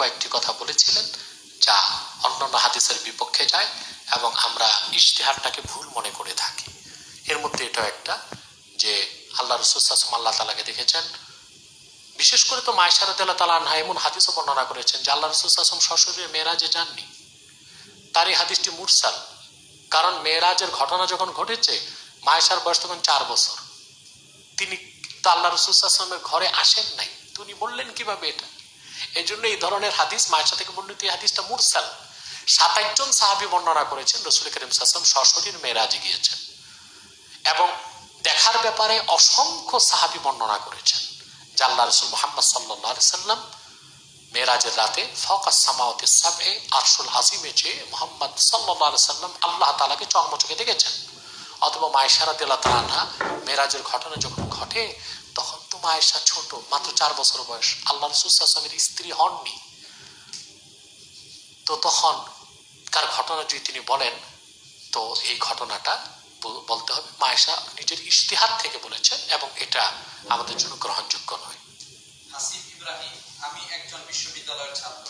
কয়েকটি কথা বলেছিলেন যা অন্যান্য হাদিসের বিপক্ষে যায় এবং আমরা ইজতিহাদটাকে ভুল মনে করে থাকি। এর মধ্যে এটা একটা যে আল্লাহ রাসূল সাল্লাল্লাহু আলাইহি ওয়াসাল্লাম আল্লাহ তাআলাকে দেখেছেন। বিশেষ করে তো মায়েশা রাদিয়াল্লাহু তাআলা আনহা এমন হাদিসও বর্ণনা করেছেন যে আল্লাহ রাসূল সাল্লাল্লাহু আলাইহি ওয়াসাল্লাম সশরীরে মেরাজে যাননি। তার এই হাদিসটি মুরসাল, কারণ মেরাজের ঘটনা যখন ঘটেছে মায়েশার বয়স তখন 4 বছর। তিনি তো আল্লাহ রাসূল সাল্লাল্লাহু আলাইহি ওয়াসাল্লামের ঘরে আসেন নাই, তিনি বললেন কিভাবে এটা? এই জন্য এই ধরনের হাদিস মায়েশা থেকে বর্ণিত এই হাদিসটা মুরসাল। 27 জন সাহাবী বর্ণনা করেছেন রাসূল করিম সাল্লাল্লাহু আলাইহি ওয়াসাল্লাম সশরীরে মেরাজে গিয়েছেন এবং দেখার ব্যাপারে অসংখ্য সাহাবী বর্ণনা করেছেন যে আল্লাহ রাসূল মুহাম্মদ সাল্লাল্লাহু আলাইহি ওয়াসাল্লাম মেরাজের রাতে ফাওকাস সামাওয়াতি সাবএ আরশুল আজিমে যে মুহাম্মদ সাল্লাল্লাহু আলাইহি ওয়াসাল্লাম আল্লাহ তাআলাকে চক্ষুচোখে দেখেছেন। অথবা মায়েশা রাদিয়াল্লাহু তাআলা আনহা মেরাজের ঘটনা যখন ঘটে তখন তো মায়েশা ছোট, মাত্র 4 বছর বয়স, আল্লাহ রাসূল সাল্লাল্লাহু আলাইহি ওয়াসাল্লামের স্ত্রী হননি। তো তখন কার ঘটনা যদি তিনি বলেন তো এই ঘটনাটা বলতে হবে মায়েশা নিজের ইজতিহাদ থেকে বলেছেন এবং এটা আমাদের জন্য গ্রহণযোগ্য নয়। হাসিব ইব্রাহিম, আমি একজন বিশ্ববিদ্যালয়ের ছাত্র।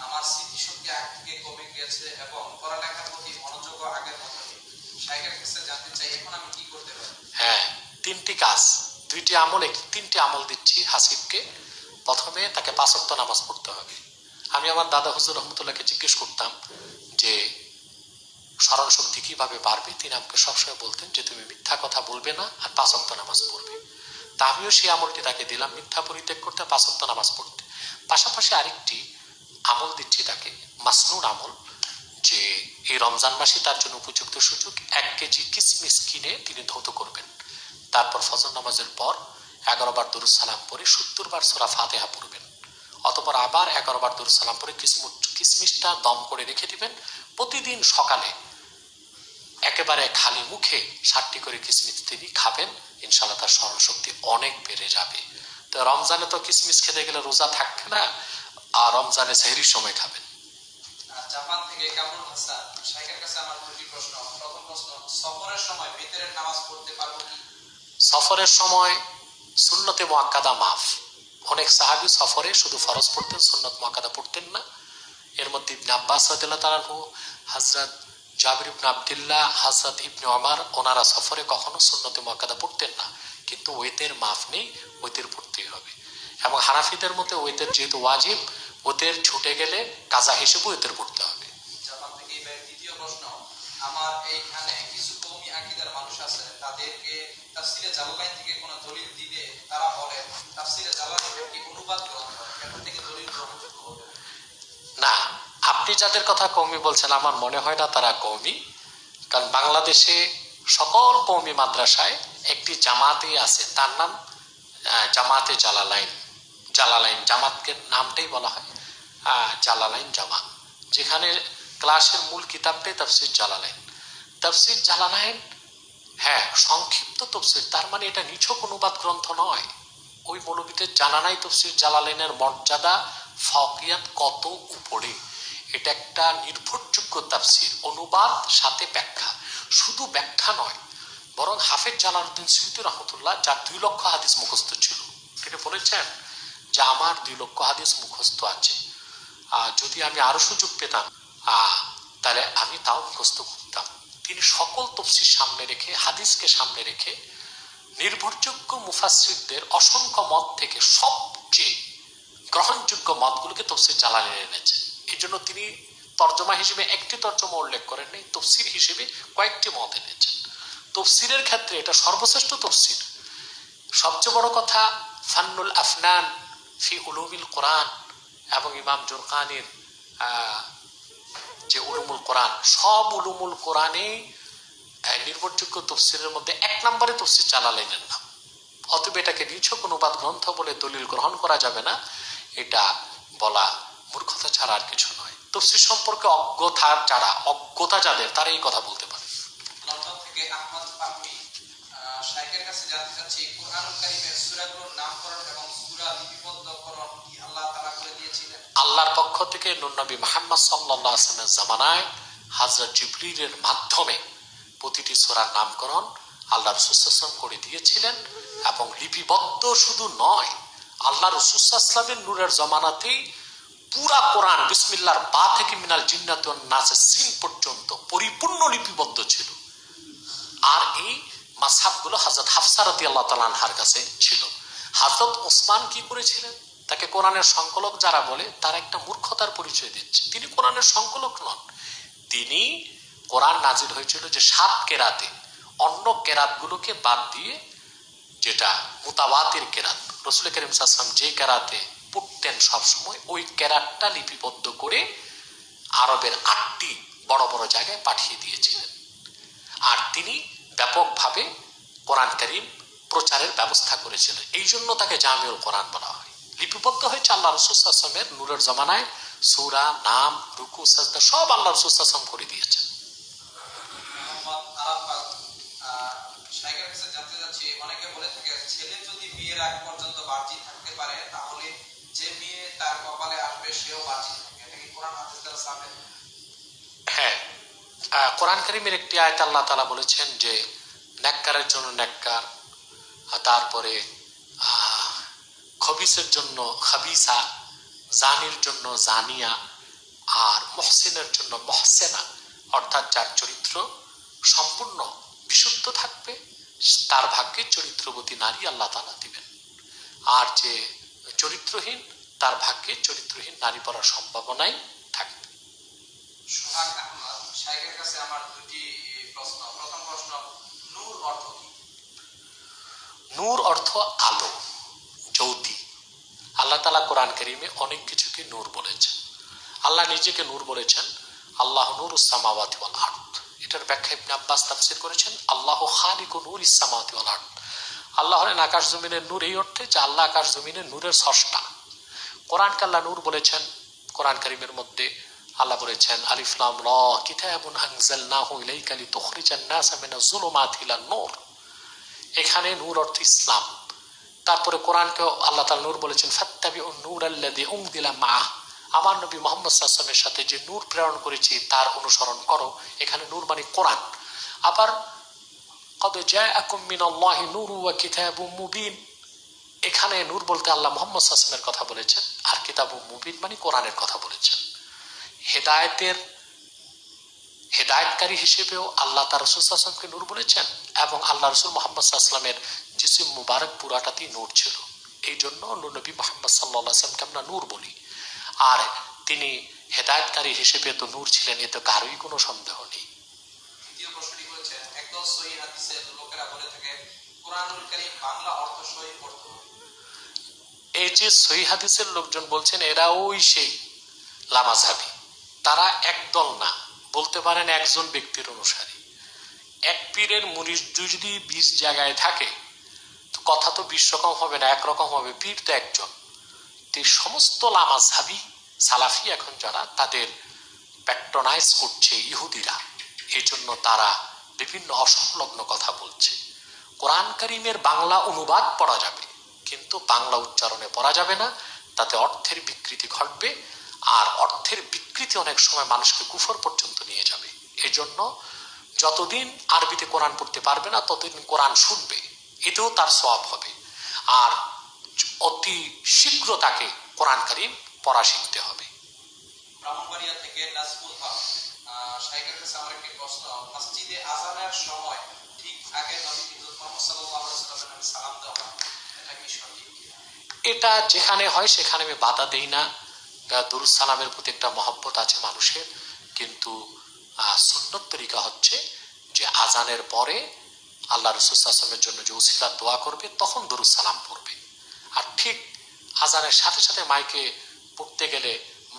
আমার স্মৃতিশক্তি আগে থেকে কমে গিয়েছে এবং পড়ালেখার প্রতি মনোযোগ আগের মতো নেই। শাইখের কাছে জানতে চাই এখন আমি কি করতে পারি? হ্যাঁ, 3টি কাজ, 2টি আমল, 3টি আমল দিচ্ছি হাসিবকে। প্রথমে তাকে 5 ওয়াক্ত নামাজ পড়তে হবে। আমি আমার দাদা হুজুর রহমতুল্লাহকে জিজ্ঞেস করতাম যে স্মরণ শক্তি কিভাবে বাড়বে, তিনি আমাকে সবসময় বলতেন যে তুমি মিথ্যা কথা বলবে না আর 5 ওয়াক্ত নামাজ পড়বে। তা আমিও সেই আমলটি তাকে দিলাম, মিথ্যা পরিত্যাগ করতে, 5 ওয়াক্ত নামাজ পড়তে। পাশাপাশি আরেকটি আমল দিচ্ছি তাকে, মাসনুন আমল, যে এই রমজান মাসে তার জন্য উপযুক্ত সুযোগ 1 কেজি কিশমিশ কিনে তিনি ধৌত করবেন। তারপর ফজর নামাজের পর 11 বার দুরূদ সালাম পড়ে 70 বার সূরা ফাতিহা পড়বেন। অতঃপর আবার 11 বার দুরূদ সালাম পড়ে কিশমিশটা দম করে রেখে দিবেন। প্রতিদিন সকালে একেবারে খালি মুখে 60টি করে কিশমিশ তিনি খাবেন, ইনশাআল্লাহ তার স্মরণ শক্তি অনেক বেড়ে যাবে। তো রমজানে তো কিশমিশ খেতে গেলে রোজা থাকবে না, আর রমজানে সেহরির সময় খাবেন। জাপান থেকে কামরুল হাসান, শাইখের কাছে আমার 2টি প্রশ্ন। প্রথম প্রশ্ন, সফরের সময় বিতরের নামাজ পড়তে পারবো কি? সফরের সময় সুন্নতে মুআক্কাদা মাফ। অনেক সাহাবী সফরে শুধু ফরজ পড়তেন, সুন্নত মুআক্কাদা পড়তেন না। এর মধ্যে ইবনে আব্বাস রাদিয়াল্লাহু তাআলা আনহু, হযরত জাবির ইবনে আব্দুল্লাহ, হযরত ইবনে ওমর, ওনারা সফরে কখনো সুন্নতে মুআক্কাদা পড়তেন না, কিন্তু ওয়েতের মাফ নেই, ওয়েতের পড়তেই হবে। এবং হানাফিদের মতে ওয়েতের যেহেতু ওয়াজিব, ওয়েতের ছুটে গেলে কাজা হিসেবে ওয়েতের পড়তে হবে। জাপান থেকে এবার দ্বিতীয় প্রশ্ন, আমার এইখানে কিছু কওমি আকীদার মানুষ আছে, তাদেরকে তাফসীরে জালালাইন থেকে কোনো দলিল দিলে তারা বলে তাফসীরে জালালাইন একটি অনুবাদ গ্রন্থ, এখান থেকে দলিল গ্রহণযোগ্য হবে না। আপনি যাদের কথা কওমি বলছেন আমার মনে হয় না তারা কওমি, কারণ বাংলাদেশে সকল কওমি মাদ্রাসায় একটি জামাতই আছে, তার নাম জামাতে জালালাইন। জালালাইন জামাতকে নামটাই বলা হয় জালালাইন জামাত, যেখানে ক্লাসের মূল কিতাবটাই তাফসীর জালালাইন। তাফসীর জালালাইন হ্যাঁ সংক্ষিপ্ত তাফসীর, তার মানে এটা নিছক অনুবাদ গ্রন্থ নয়। ওই মৌলবীদের জানা নাই তাফসীর জালালাইনের মর্যাদা ফাওকিয়াত কত উপরে। এটা একটা নির্ভরযোগ্য তাফসীর, অনুবাদ সাথে ব্যাখ্যা। শুধু ব্যাখ্যা নয়, বরং হাফেজ জালালউদ্দিন সুয়ুতী রহমতুল্লাহ, যার 2 লক্ষ হাদিস মুখস্থ ছিল, তিনি বলেছেন যে আমার 2 লক্ষ হাদিস মুখস্থ আছে, যদি আমি আরো সুযোগ পেতাম তাহলে আমি তাও মুখস্থ করতাম। তিনি সকল তাফসীর সামনে রেখে, হাদিসকে সামনে রেখে, নির্ভরযোগ্য মুফাসসিরদের অসংখ্য মত থেকে সবচেয়ে গ্রহণযোগ্য মতগুলোকে তাফসীর জালালাইনে এনেছেন। এই জন্য তিনি তর্জমা হিসেবে একটি তর্জমা উল্লেখ করেন নাই, তাফসীর হিসেবে কয়েকটি মত এনেছেন। তাফসীরের ক্ষেত্রে এটা সর্বশ্রেষ্ঠ তাফসীর। সবচেয়ে বড় কথা, ফান্নুল আফনান ফি উলুমিল কোরআন এবং ইমাম জুরকানির যে উলুমুল কোরআন, সব উলুমুল কোরআনে নির্ভরযোগ্য তাফসীরের মধ্যে 1 নম্বরে তাফসীর জালালাইনের নাম। অতএব এটাকে নিছক অনুবাদ গ্রন্থ বলে দলিল গ্রহণ করা যাবে না, এটা বলা মূর্খতা ছাড়া আর কিছু নয়। তাফসীর সম্পর্কে অজ্ঞতা যাদের, তারা এই কথা বলতে পারে। লন্ডন থেকে আহমদ ফাহমি, শাইখের কাছে জানতে চাচ্ছি কুরআনুল কারীমের সূরাগুলোর নামকরণ এবং সূরা লিপিবদ্ধকরণ কি আল্লাহ তাআলা করে দিয়েছিলেন? আল্লাহর পক্ষ থেকে নূর নবী মুহাম্মদ সাল্লাল্লাহু আলাইহি ওয়াসাল্লামের জামানায় হযরত জিবরিলের মাধ্যমে প্রতিটি সূরার নামকরণ আল্লাহ রাসূল সাল্লাল্লাহু আলাইহি ওয়াসাল্লাম করে দিয়েছিলেন। এবং লিপিবদ্ধ শুধু নয়, আল্লাহ রাসূল সাল্লাল্লাহু আলাইহি ওয়াসাল্লামের নূরের জামানাতেই পুরা কোরআন বিসমিল্লাহর বা থেকে মিনাল জিন্নাত ওয়ান নাসের সিন পর্যন্ত পরিপূর্ণ লিপিবদ্ধ ছিল। আর এই মাযহাবগুলো হযরত হাফসা রাদিয়াল্লাহু তাআলা আনহার কাছে ছিল। হযরত ওসমান কি করেছিলেন? তাকে কোরআনের সংকলক যারা বলে তারা একটা মূর্খতার পরিচয় দিচ্ছে। তিনি কোরআনের সংকলক নন। তিনি কোরআন নাজিল হয়েছিল যে 7 কেরাতে, অন্য কেরাতগুলোকে বাদ দিয়ে, যেটা মুতাওয়াতির কেরাত, রাসূল কারীম সাল্লাল্লাহু আলাইহি ওয়াসাল্লাম যে কেরাতে পড়তেন সবসময়, ওই কেরাতটা লিপিবদ্ধ করে আরবের 8টি বড় বড় জায়গায় পাঠিয়ে দিয়েছিলেন। আর তিনি ব্যাপকভাবে কোরআন কারীম প্রচারের ব্যবস্থা করেছিলেন। এই জন্য তাকে জামিউল কোরআন বলা হয়। লিপিবদ্ধ হয়েছে আল্লাহ রাসূল সাল্লাল্লাহু আলাইহি ওয়াসাল্লামের নূরের জমানায়। সূরা, নাম, রুকু, সাজদা সব আল্লাহ রাসূল সাল্লাল্লাহু আলাইহি ওয়াসাল্লাম করে দিয়েছেন। মোহাম্মদ আরাফাত শাইখের কাছে জানতে চাচ্ছি, অনেকে বলে থাকে ছেলে যদি বিয়ের আগ পর্যন্ত বার্জিন থাকতে পারে তাহলে যে মেয়ে তার কপালে আসবে সেও বার্জিন থাকে। এটা কি কোরআন হাদিস দ্বারা সাবিত? হ্যাঁ, কোরআন কারীমের একটি আয়াত আল্লাহ তাআলা বলেছেন যে নেককারের জন্য নেককার, তারপরে খবিসের জন্য খাবিসা, জানির জন্য জানিয়া, আর মুহসিনের জন্য মুহসেনা, অর্থাৎ যার চরিত্র সম্পূর্ণ বিশুদ্ধ থাকবে তার ভাগ্যে চরিত্রবতী নারী আল্লাহ তাআলা দিবেন। আর যে চরিত্রহীন তার ভাগ্যে চরিত্রহীন নারী পড়ার সম্ভাবনাই থাকবে। সোহাগ আহমদ শাইখের কাছে আমার দুটি প্রশ্ন। প্রথম প্রশ্ন, নূর অর্থ কি? নূর অর্থ আলো, জ্যোতি। আল্লাহ তাআলা কোরআন কারীমে অনেক কিছুকে নূর বলেছেন। আল্লাহ নিজেকে নূর বলেছেন, আল্লাহ নূরুস সামাওয়াতি ওয়াল আরদ। এটার ব্যাখ্যা ইবনে আব্বাস তাফসীর করেছেন, আল্লাহু খালিকু নূরিস সামাওয়াতি ওয়াল আরদ। আল্লাহ হলেন আকাশ জমিনের নূর, এই অর্থে যে আল্লাহ আকাশ জমিনের নূরের স্রষ্টা। কোরআনকে আল্লাহ নূর বলেছেন। কোরআন কারীমের মধ্যে আল্লাহ বলেছেন, আলিফ লাম রা কিতাবুন আনজালনাহু ইলাইকা লিতুখরিজান নাসা মিনাজ যুলুমাতি ইলান নূর। এখানে নূর অর্থ ইসলাম। তারপরে কোরআনকে আল্লাহ তাআলা নূর বলেছেন, ফাত্তাবিউন নূরাল্লাযী উনজিলা মাআহ। আমার নবী মুহাম্মদ সাল্লাল্লাহু আলাইহি ওয়াসাল্লামের সাথে যে নূর প্রেরণ করেছি তার অনুসরণ করো। এখানে নূর মানে কোরআন। আবার কদ জাআকুম মিনাল্লাহি নূরুন ওয়া কিতাবুম মুবিন, এখানে নূর বলতে আল্লাহ মুহাম্মদ সাল্লাল্লাহু আলাইহি ওয়াসাল্লামের কথা বলেছেন, আর কিতাবুম মুবিন মানে কোরআনের কথা বলেছেন। হেদায়েতকারী হিসেবেও আল্লাহ তার রাসূল সাল্লাল্লাহু আলাইহি ওয়াসাল্লামকে নূর বলেছেন, এবং আল্লাহ রাসূল মুহাম্মদ সাল্লাল্লাহু আলাইহি ওয়াসাল্লামের জিসিম মুবারক পুরাটাতেই নূর ছিল। এই জন্য নবী মুহাম্মদ সাল্লাল্লাহু আলাইহি ওয়াসাল্লামকে আমরা নূর বলি। আর তিনি হেদায়েতকারী হিসেবে তো নূর ছিলেন, এতে কারোই কোনো সন্দেহ নেই। দ্বিতীয় প্রশ্নটি করেছেন, একদল সহিহ হাদিসের লোকেরা বলে থাকে কোরআনুল কারীম বাংলা অর্থ সহিহ অর্থ। এই যে সহিহ হাদিসের লোকজন বলছেন, এরা ওই সেই লামাযহাবী। তারা একদল না, বলতে পারেন একজন ব্যক্তির অনুসারী। এক পীরের মুরিদ যদি 20 জায়গায় থাকে তো কথা তো 20 রকম হবে না, একরকম হবে। পীর তো একজন। তো সমস্ত লামাযহাবী সালাফি এখন যারা, তাদের প্যাট্রোনাইজ করছে ইহুদিরা। এই জন্য তারা বিভিন্ন অসংলগ্ন কথা বলছে। কোরআন কারীমের বাংলা অনুবাদ পড়া যাবে, কিন্তু বাংলা উচ্চারণে পড়া যাবে না, তাতে অর্থের বিকৃতি ঘটবে। আর অর্থের বিকৃতি অনেক সময় মানুষকে কুফর পর্যন্ত নিয়ে যাবে। এই জন্য যতদিন আরবিতে কোরআন পড়তে পারবে না ততদিন কোরআন শুনবে, এতেও তার সওয়াব হবে। আর অতি শীঘ্র তাকে কোরআন কারীম পড়া শিখতে হবে। ব্রাহ্মণবাড়িয়া থেকে নাজমুল হক শাইখের কাছে আমার একটি প্রশ্ন। মসজিদে আযানের সময় ঠিক আগে নবী মুহাম্মদ সাল্লাল্লাহু আলাইহি ওয়াসাল্লামের নামে সালাম দেওয়া হয়, এটা কি সঠিক? এটা যেখানে হয় সেখানে আমি বাধা দেই না। দুরূদ সালামের প্রতি একটা মহব্বত আছে মানুষের, কিন্তু সুন্নত তরিকা হচ্ছে যে আজানের পরে আল্লাহ রাসূল সাল্লাল্লাহু আলাইহি ওয়াসাল্লামের জন্য যে উসিলাত দোয়া করবে তখন দুরূদ সালাম পড়বে। আর ঠিক আজানের সাথে সাথে মাইকে পড়তে গেলে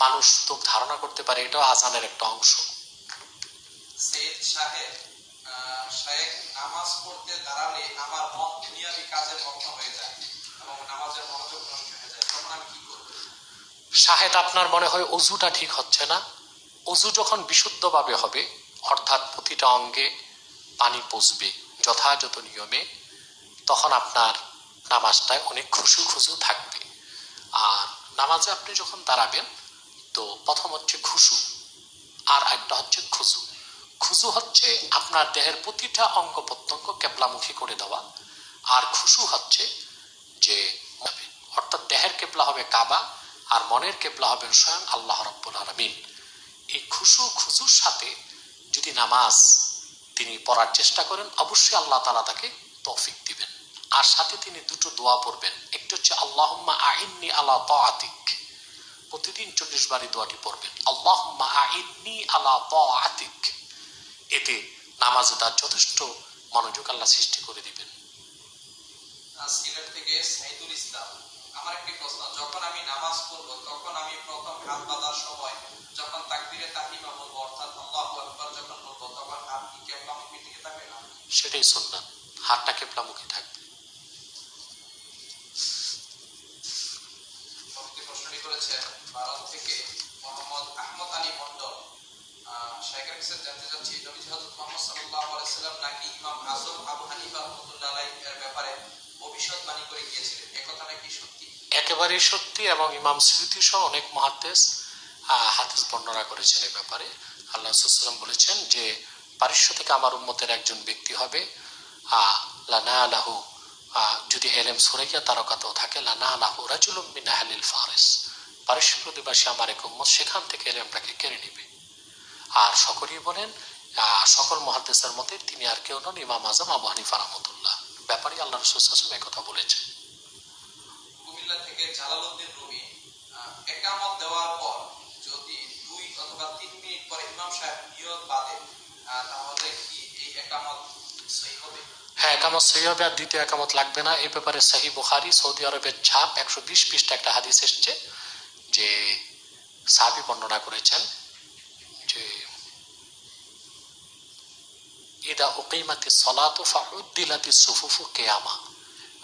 মানুষ তো ধারণা করতে পারে এটাও আজানের একটা অংশ। সৈয়দ সাহেব শাইখ, নামাজ পড়তে দাঁড়ালে আমার মন দুনিয়াবি কাজে মগ্ন হয়ে যায় এবং নামাজের মনোযোগ নষ্ট হয়ে যায়, তখন আমি কি করব? শাহেদ, আপনার মনে হয় অজুটা ঠিক হচ্ছে না। অজু যখন বিশুদ্ধভাবে হবে, অর্থাৎ প্রতিটা অঙ্গে পানি পৌঁছবে যথাযথ নিয়মে, তখন আপনার নামাজটায় অনেক খুশু থাকবে। আর নামাজে আপনি যখন দাঁড়াবেন তো প্রথম হচ্ছে খুশু, আর একটা হচ্ছে খুজু। খুজু হচ্ছে আপনার দেহের প্রতিটা অঙ্গ প্রত্যঙ্গ কেবলামুখী করে দেওয়া, আর খুশু হচ্ছে যে অর্থাৎ দেহের কেবলা হবে কাবা আর মনের কেবলা হবেন স্বয়ং আল্লাহ রাব্বুল আলামিন। এই খুজুর সাথে যদি নামাজ তিনি পড়ার চেষ্টা করেন, অবশ্যই আল্লাহ তাআলা তাকে তৌফিক দিবেন। আর সাথে তিনি দুটো দোয়া পড়বেন, একটি হচ্ছে আল্লাহুম্মা আইন্নি আলা তাআতিক, প্রতিদিন 40 বার এই দোয়াটি পড়বেন, আল্লাহুম্মা আইন্নি আলা তাআতিক। এতে নামাজে তার যথেষ্ট মনোযোগ আল্লাহ সৃষ্টি করে দিবেন। সিলেট থেকে সাইদুল ইসলাম, আমার একটি প্রশ্ন, যখন আমি নামাজ পড়বো তখন আমি প্রথম হাত বাঁধার সময় যখন তাকবীরে তাহরিমা বলবো অর্থাৎ আল্লাহু আকবার যখন বলবো তখন হাত কি কিবলামুখী দিকে থাকবে না? সেটাই সুন্নাত, হাতটা কিবলামুখী থাকবে। পরবর্তী প্রশ্নটি করেছেন ভারত থেকে মোহাম্মদ আহমদ আলী মন্ডল। শেখের কাছে জানতে চাচ্ছি, নবী হযরত মুহাম্মদ সাল্লাল্লাহু আলাইহি সাল্লাম নাকি ইমাম আযম আবু হানিফা রাহমাতুল্লাহ আলাইহি এর ব্যাপারে ভবিষ্যৎবাণী করে গিয়েছিলেন, এই কথাটা কি সত্যি? একেবারেই সত্যি, এবং ইমাম সুয়ুতী সহ অনেক মুহাদ্দিস হাদিস বর্ণনা করেছেন এই ব্যাপারে। আল্লাহ রাসূল সাল্লাল্লাহু আলাইহি ওয়াসাল্লাম বলেছেন যে পারস্য থেকে আমার উম্মতের একজন ব্যক্তি হবে, লানালাহু, যদি এলেম সুরাইয়া তারকাতেও থাকে, লানালাহু রাজুলুম মিন আহলিল ফারিস, পারস্য প্রদেশবাসী আমার এক উম্মত সেখান থেকে এলেমটাকে কেড়ে নেবে। আর সকলেই বলেন, সকল মুহাদ্দিসের মতে তিনি আর কেউ নন, ইমাম আযম আবু হানিফা রাহমাতুল্লাহ। ব্যাপারে আল্লাহ রাসূল সাল্লাল্লাহু আলাইহি ওয়াসাল্লাম কথা বলেছেন। কুমিল্লা থেকে জালালউদ্দিন রুমি, একামত দেওয়ার পর যদি 2 অথবা 3 মিনিট পরে ইমাম সাহেব নিয়ত বাঁধে তাহলে কি এই একামত সহিহ হবে? হ্যাঁ, একামত সহিহ হবে, আর দ্বিতীয় একামত লাগবে না। এই ব্যাপারে সহিহ বুখারী সৌদি আরবের ছাপ 120 পৃষ্ঠা একটা হাদিস এসেছে, যে সাহাবী বর্ণনা করেছেন যে ইদা উকিমাতিস সালাতু ফাউদ্দিলাতিস সুফুফু কিয়ামা,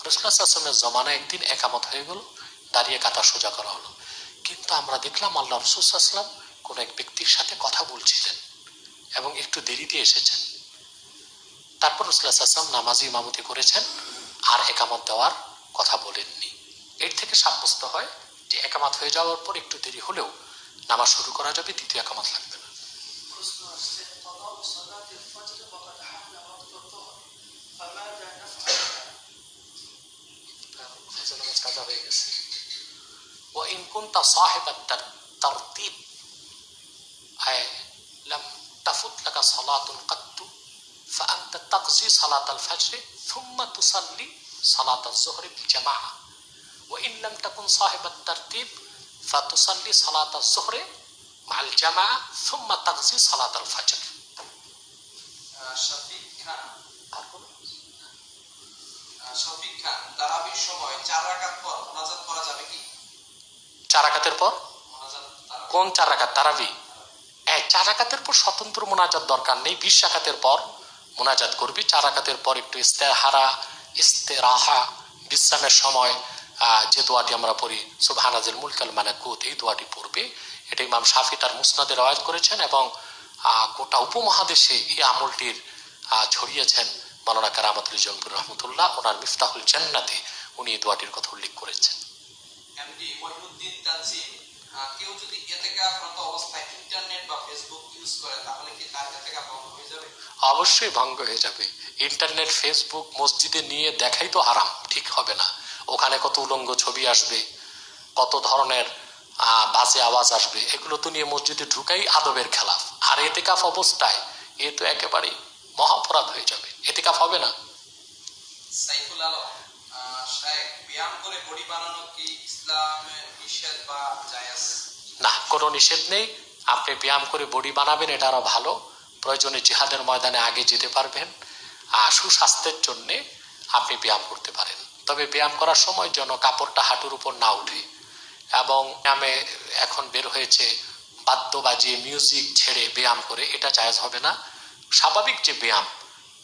রাসূলুল্লাহ সাল্লাল্লাহু আলাইহি ওয়াসাল্লামের জমানায় একদিন একামত হয়ে গেল, দাঁড়িয়ে কাতা সোজা করা হলো, কিন্তু আমরা দেখলাম আল্লাহ রাসূল সাল্লাল্লাহু আলাইহি ওয়াসাল্লাম কোন এক ব্যক্তির সাথে কথা বলছিলেন এবং একটু দেরিতে এসেছেন। তারপর রাসূলুল্লাহ সাল্লাল্লাহু আলাইহি ওয়াসাল্লাম নামাজি ইমামতি করেছেন আর একামত দেওয়ার কথা বলেননি। এর থেকে সাব্যস্ত হয় যে একামত হয়ে যাওয়ার পর একটু দেরি হলেও নামাজ শুরু করা যাবে, দ্বিতীয় একামত লাগবে না। হয়ে গেছে। وإن كنت صاحب الترتيب أي لم تفت لك صلاة قط فأنت تقضي صلاة الفجر ثم تصلي صلاة الظهر بجماعة، وإن لم تكن صاحب الترتيب فتصلي صلاة الظهر مع الجماعة ثم تقضي صلاة الفجر. শফিক খান, তারাবির সময় 4 রাকাত পর মুনাজাত করা যাবে কি? 4 রাকাতের পর মুনাজাত কোন 4 রাকাত? তারাবি। 4 রাকাতের পর স্বতন্ত্র মুনাজাত দরকার নেই, 20 রাকাতের পর মুনাজাত করবি। 4 রাকাতের পর একটু ইস্তেরাহা, বিশ্রামের সময় যে দোয়াটি আমরা পড়ি সুবহানাল মুলকাল মালাকুত, এই দোয়াটি পড়বে। এটা ইমাম শাফি তার মুসনাদে রওয়ায়াত করেছেন এবং গোটা উপমহাদেশে এই আমলটির ছড়িয়েছেন মাওলানা কারামাতুল জঙ্গির রহমতুল্লাহ, ওনার মিফতাহুল জান্নাতে উনি এই দোয়াটির কথা উল্লেখ করেছেন। এমডি মহিউদ্দিন তানজিম, কেউ যদি ইতিকাফরত অবস্থায় ইন্টারনেট বা ফেসবুক ইউজ করে তাহলে কি তার ইতিকাফ ভঙ্গ হয়ে যাবে? অবশ্যই ভঙ্গ হয়ে যাবে। ইন্টারনেট ফেসবুক মসজিদে নিয়ে দেখাই তো হারাম, ঠিক হবে না। ওখানে কত উলঙ্গ ছবি আসবে, কত ধরনের বাজে আওয়াজ আসবে, এগুলো তো নিয়ে মসজিদে ঢুকাই আদবের খেলাফ। আর ইতিকাফ অবস্থায় এ তো একেবারে মহা অপরাধ হয়ে যাবে, ইতিকাফ হবে না। সাইফুল আলম, শায়েখ, ব্যায়াম করে বডি বানানো কি ইসলামে নিষেধ বা জায়েজ? না, কোনো নিষেধ নেই। আপনি ব্যায়াম করে বডি বানাবেন, এটা আরো ভালো। প্রয়োজনে জিহাদের ময়দানে আগে যেতে পারবেন, আর সুস্বাস্থ্যের জন্য আপনি ব্যায়াম করতে পারেন। তবে ব্যায়াম করার সময় যেন কাপড়টা হাঁটুর উপর না উঠে, এবং ব্যায়ামে এখন বের হয়েছে বাদ্য বাজিয়ে মিউজিক ছেড়ে ব্যায়াম করে, এটা জায়েজ হবে না। স্বাভাবিক যে ব্যায়াম,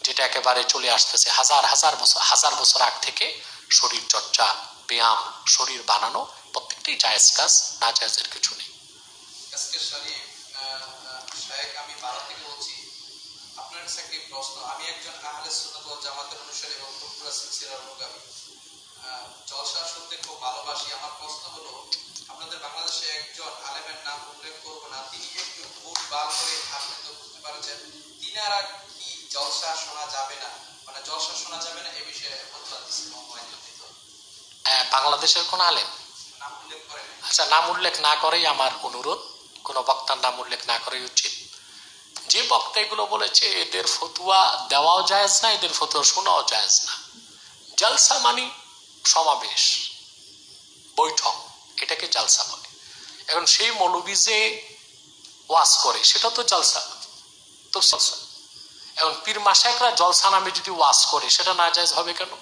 যেটা একেবারে চলে আসতেছে হাজার বছর আগ থেকে, শরীর চর্চা, ব্যায়াম, শরীর বানানো, প্রত্যেকটাই জায়েজ কাজ, না জায়েজের কিছু নেই। আমি ভারত থেকে বলছি, আপনার কাছে একটি প্রশ্ন। আমি একজন আহলে সুন্নাত ওয়াল জামাতের অনুসারী এবং পুরা সিলসিলার অনুগামী। জলসা শুনতে খুব ভালোবাসি। আমার প্রশ্ন হলো, আপনাদের বাংলাদেশে একজন আলেমের নাম উল্লেখ করবো না, তিনি একটু ভুল ভাল করে আপনি তো বুঝতে পারছেন, তিনারা কি জলসা শোনা যাবে না, মানে জলসা শোনা যাবে না এই বিষয়ে ফতোয়া দিচ্ছেন? বাংলাদেশের কোন আলেম? নাম উল্লেখ করেন? আচ্ছা, নাম উল্লেখ না করেই আমার অনুরোধ, কোনো বক্তার নাম উল্লেখ না করাই উচিত। যে বক্তা এগুলো বলেছে এদের ফতুয়া দেওয়াও জায়েজ না, এদের ফতুয়া শোনাও জায়েজ না। জালসা মানি সমাবেশ, বৈঠক, এটাকে জালসা বলে। এখন সেই মৌলবী যে ওয়াজ করে সেটা তো জালসা, তো জালসা। এখন পীর মাশায়েখরা জলসা নামে যদি ওয়াজ করে সেটা না জায়েজ হবে কেন?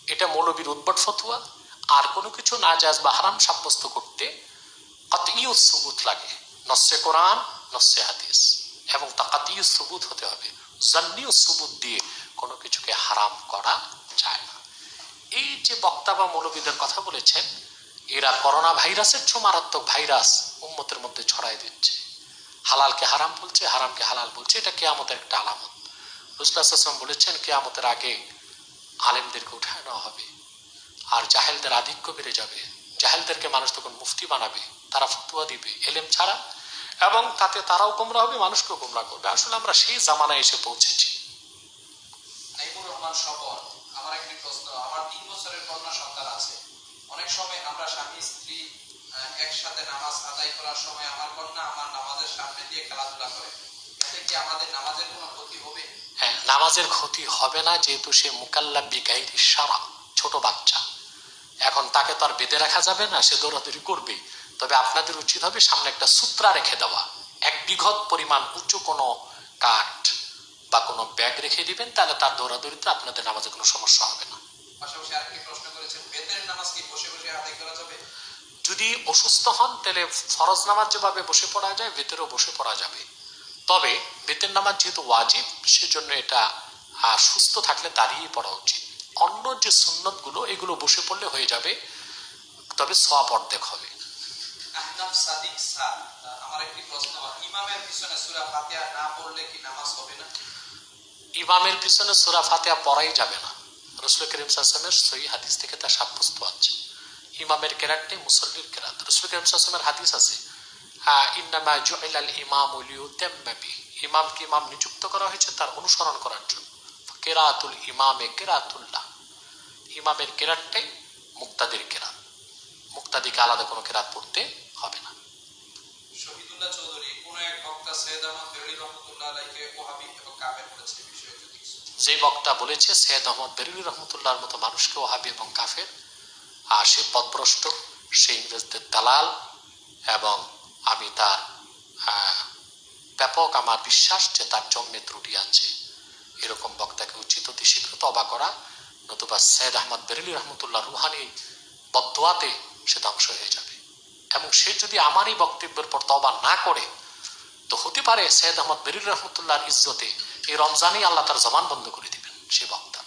এটা মৌলবীর উদ্ভট ফতুয়া। আর কোনো কিছু না জায়েজ বা হারাম সাব্যস্ত করতে কাতঈ সুবুত লাগে, নসে কোরআন, নসে হাদিস, এবং তা কাতঈ সুবুত হতে হবে। জান্নী সুবুত দিয়ে কোনো কিছুকে হারাম করা যায় না। এই যে বক্তা বা মৌলবীদের কথা বলেছেন, এরা করোনা ভাইরাসের চেয়ে মারাত্মক ভাইরাস উম্মতের মধ্যে ছড়াই দিচ্ছে। হালালকে হারাম বলছে, হারামকে হালাল বলছে, এটা কিয়ামতের একটা আলামত। রাসূলুল্লাহ সাল্লাল্লাহু আলাইহি ওয়াসাল্লাম বলেছেন কিয়ামতের আগে আলেমদেরকে উঠায় নেওয়া হবে, আর জাহেলদের আধিক্য বেড়ে যাবে। জাহেলদেরকে মানুষ তখন মুফতি বানাবে, তারা ফতোয়া দিবে এলেম ছাড়া, এবং তাতে তারাও গোমরা হবে, মানুষকেও গোমরা করবে। আসলে আমরা সেই জামানায় এসে পৌঁছেছি। নাইমুর রহমান স্বপন, আমার একটি প্রশ্ন। আমার 3 বছরের কন্যা সন্তান আছে। অনেক সময় আমরা স্বামী স্ত্রী একসাথে নামাজ আদায় করার সময় আমার কন্যা আমার নামাজের সামনে দিয়ে খেলাধুলা করে, এতে কি আমাদের নামাজের কোনো ক্ষতি হবে? হ্যাঁ, নামাজের ক্ষতি হবে না, যেহেতু সে মুকাল্লাফ বিগাইরি শারা, ছোট বাচ্চা। এখন তাকে তো আর বেঁধে রাখা যাবে না, সে দৌড়াদৌড়ি করবে। তবে আপনাদের উচিত হবে সামনে একটা সূত্রা রেখে দেওয়া, 1 বিঘত পরিমাণ উঁচু কোনো কাঠ বা কোনো ব্যাগ রেখে দিবেন, তাহলে তার দৌড়াদৌড়িতে আপনাদের নামাজে কোনো সমস্যা হবে না। পাশাপাশি আরেকটি প্রশ্ন করেছেন, বেতের নামাজ কি বসে বসে আদায় করা যাবে? যদি অসুস্থ হন তাহলে ফরজ নামাজ যেভাবে বসে পড়া যায় বেতেরও বসে পড়া যাবে। তবে বেতের নামাজ যেহেতু ওয়াজিব, সেজন্য এটা সুস্থ থাকলে দাঁড়িয়ে পড়া উচিত। অন্য যে সুন্নত গুলো এগুলো বসে পড়লে হয়ে যাবে, তবে সওয়াব অর্ধেক হবে। আহনাফ সাদিক স্যার, আমার একটি প্রশ্ন। ইমামের পিছনে সূরা ফাতিহা না পড়লে কি নামাজ হবে না? ইমামের পিছনে সূরা ফাতিহা পড়াই যাবে না। রাসূল করিম সাল্লাল্লাহু আলাইহি ওয়াসাল্লামের সহিহ হাদিস থেকে তা সাব্যস্ত আছে। ইমামের কেরাত নেই, মুসল্লির কেরাত। রাসূল করিম সাল্লাল্লাহু আলাইহি ওয়াসাল্লামের হাদিস আছে, ইন্নামা জুইলাল ইমামু লিউতাম্মা বিহি, ইমামকে ইমাম নিযুক্ত করা হয়েছে তার অনুসরণ করার জন্য। কেরাতুল ইমামে কেরাতুল্লাহ, ইমামের কেরাতটাই মুক্তাদির কেরাত, মুক্তাদিকে আলাদা কোনো কেরাত পড়তে হবে না। শহীদুল্লাহ চৌধুরী, কোন এক বক্তা সৈয়দ আহমদ বেরলী রহমাতুল্লাহ আলাইহিকে ওহাবী এবং কাফের বলেছে, এই বিষয়ে যদি কিছু। যে বক্তা বলেছে সৈয়দ আহমদ বেরলী রহমতুল্লাহর মতো মানুষকে ওহাবী এবং কাফের, আর সে পথভ্রষ্ট, সে ইংরেজদের দালাল, এবং আমি তার ব্যাপক আমার বিশ্বাস যে তার জন্মে ত্রুটি আছে। এরকম বক্তাকে উচিত অতি শীঘ্র তওবা করা, নতুবা সৈয়দ আহমদ বেরলী রহমতুল্লাহ রুহানি বদদোয়াতে সে ধ্বংস হয়ে যাবে। এবং সে যদি আমার এই বক্তব্যের পর তওবা না করে, তো হতে পারে সৈয়দ আহমদ বেরলী রহমতুল্লাহর ইজ্জতে এই রমজানেই আল্লাহ তার জবান বন্ধ করে দিবেন সে বক্তা।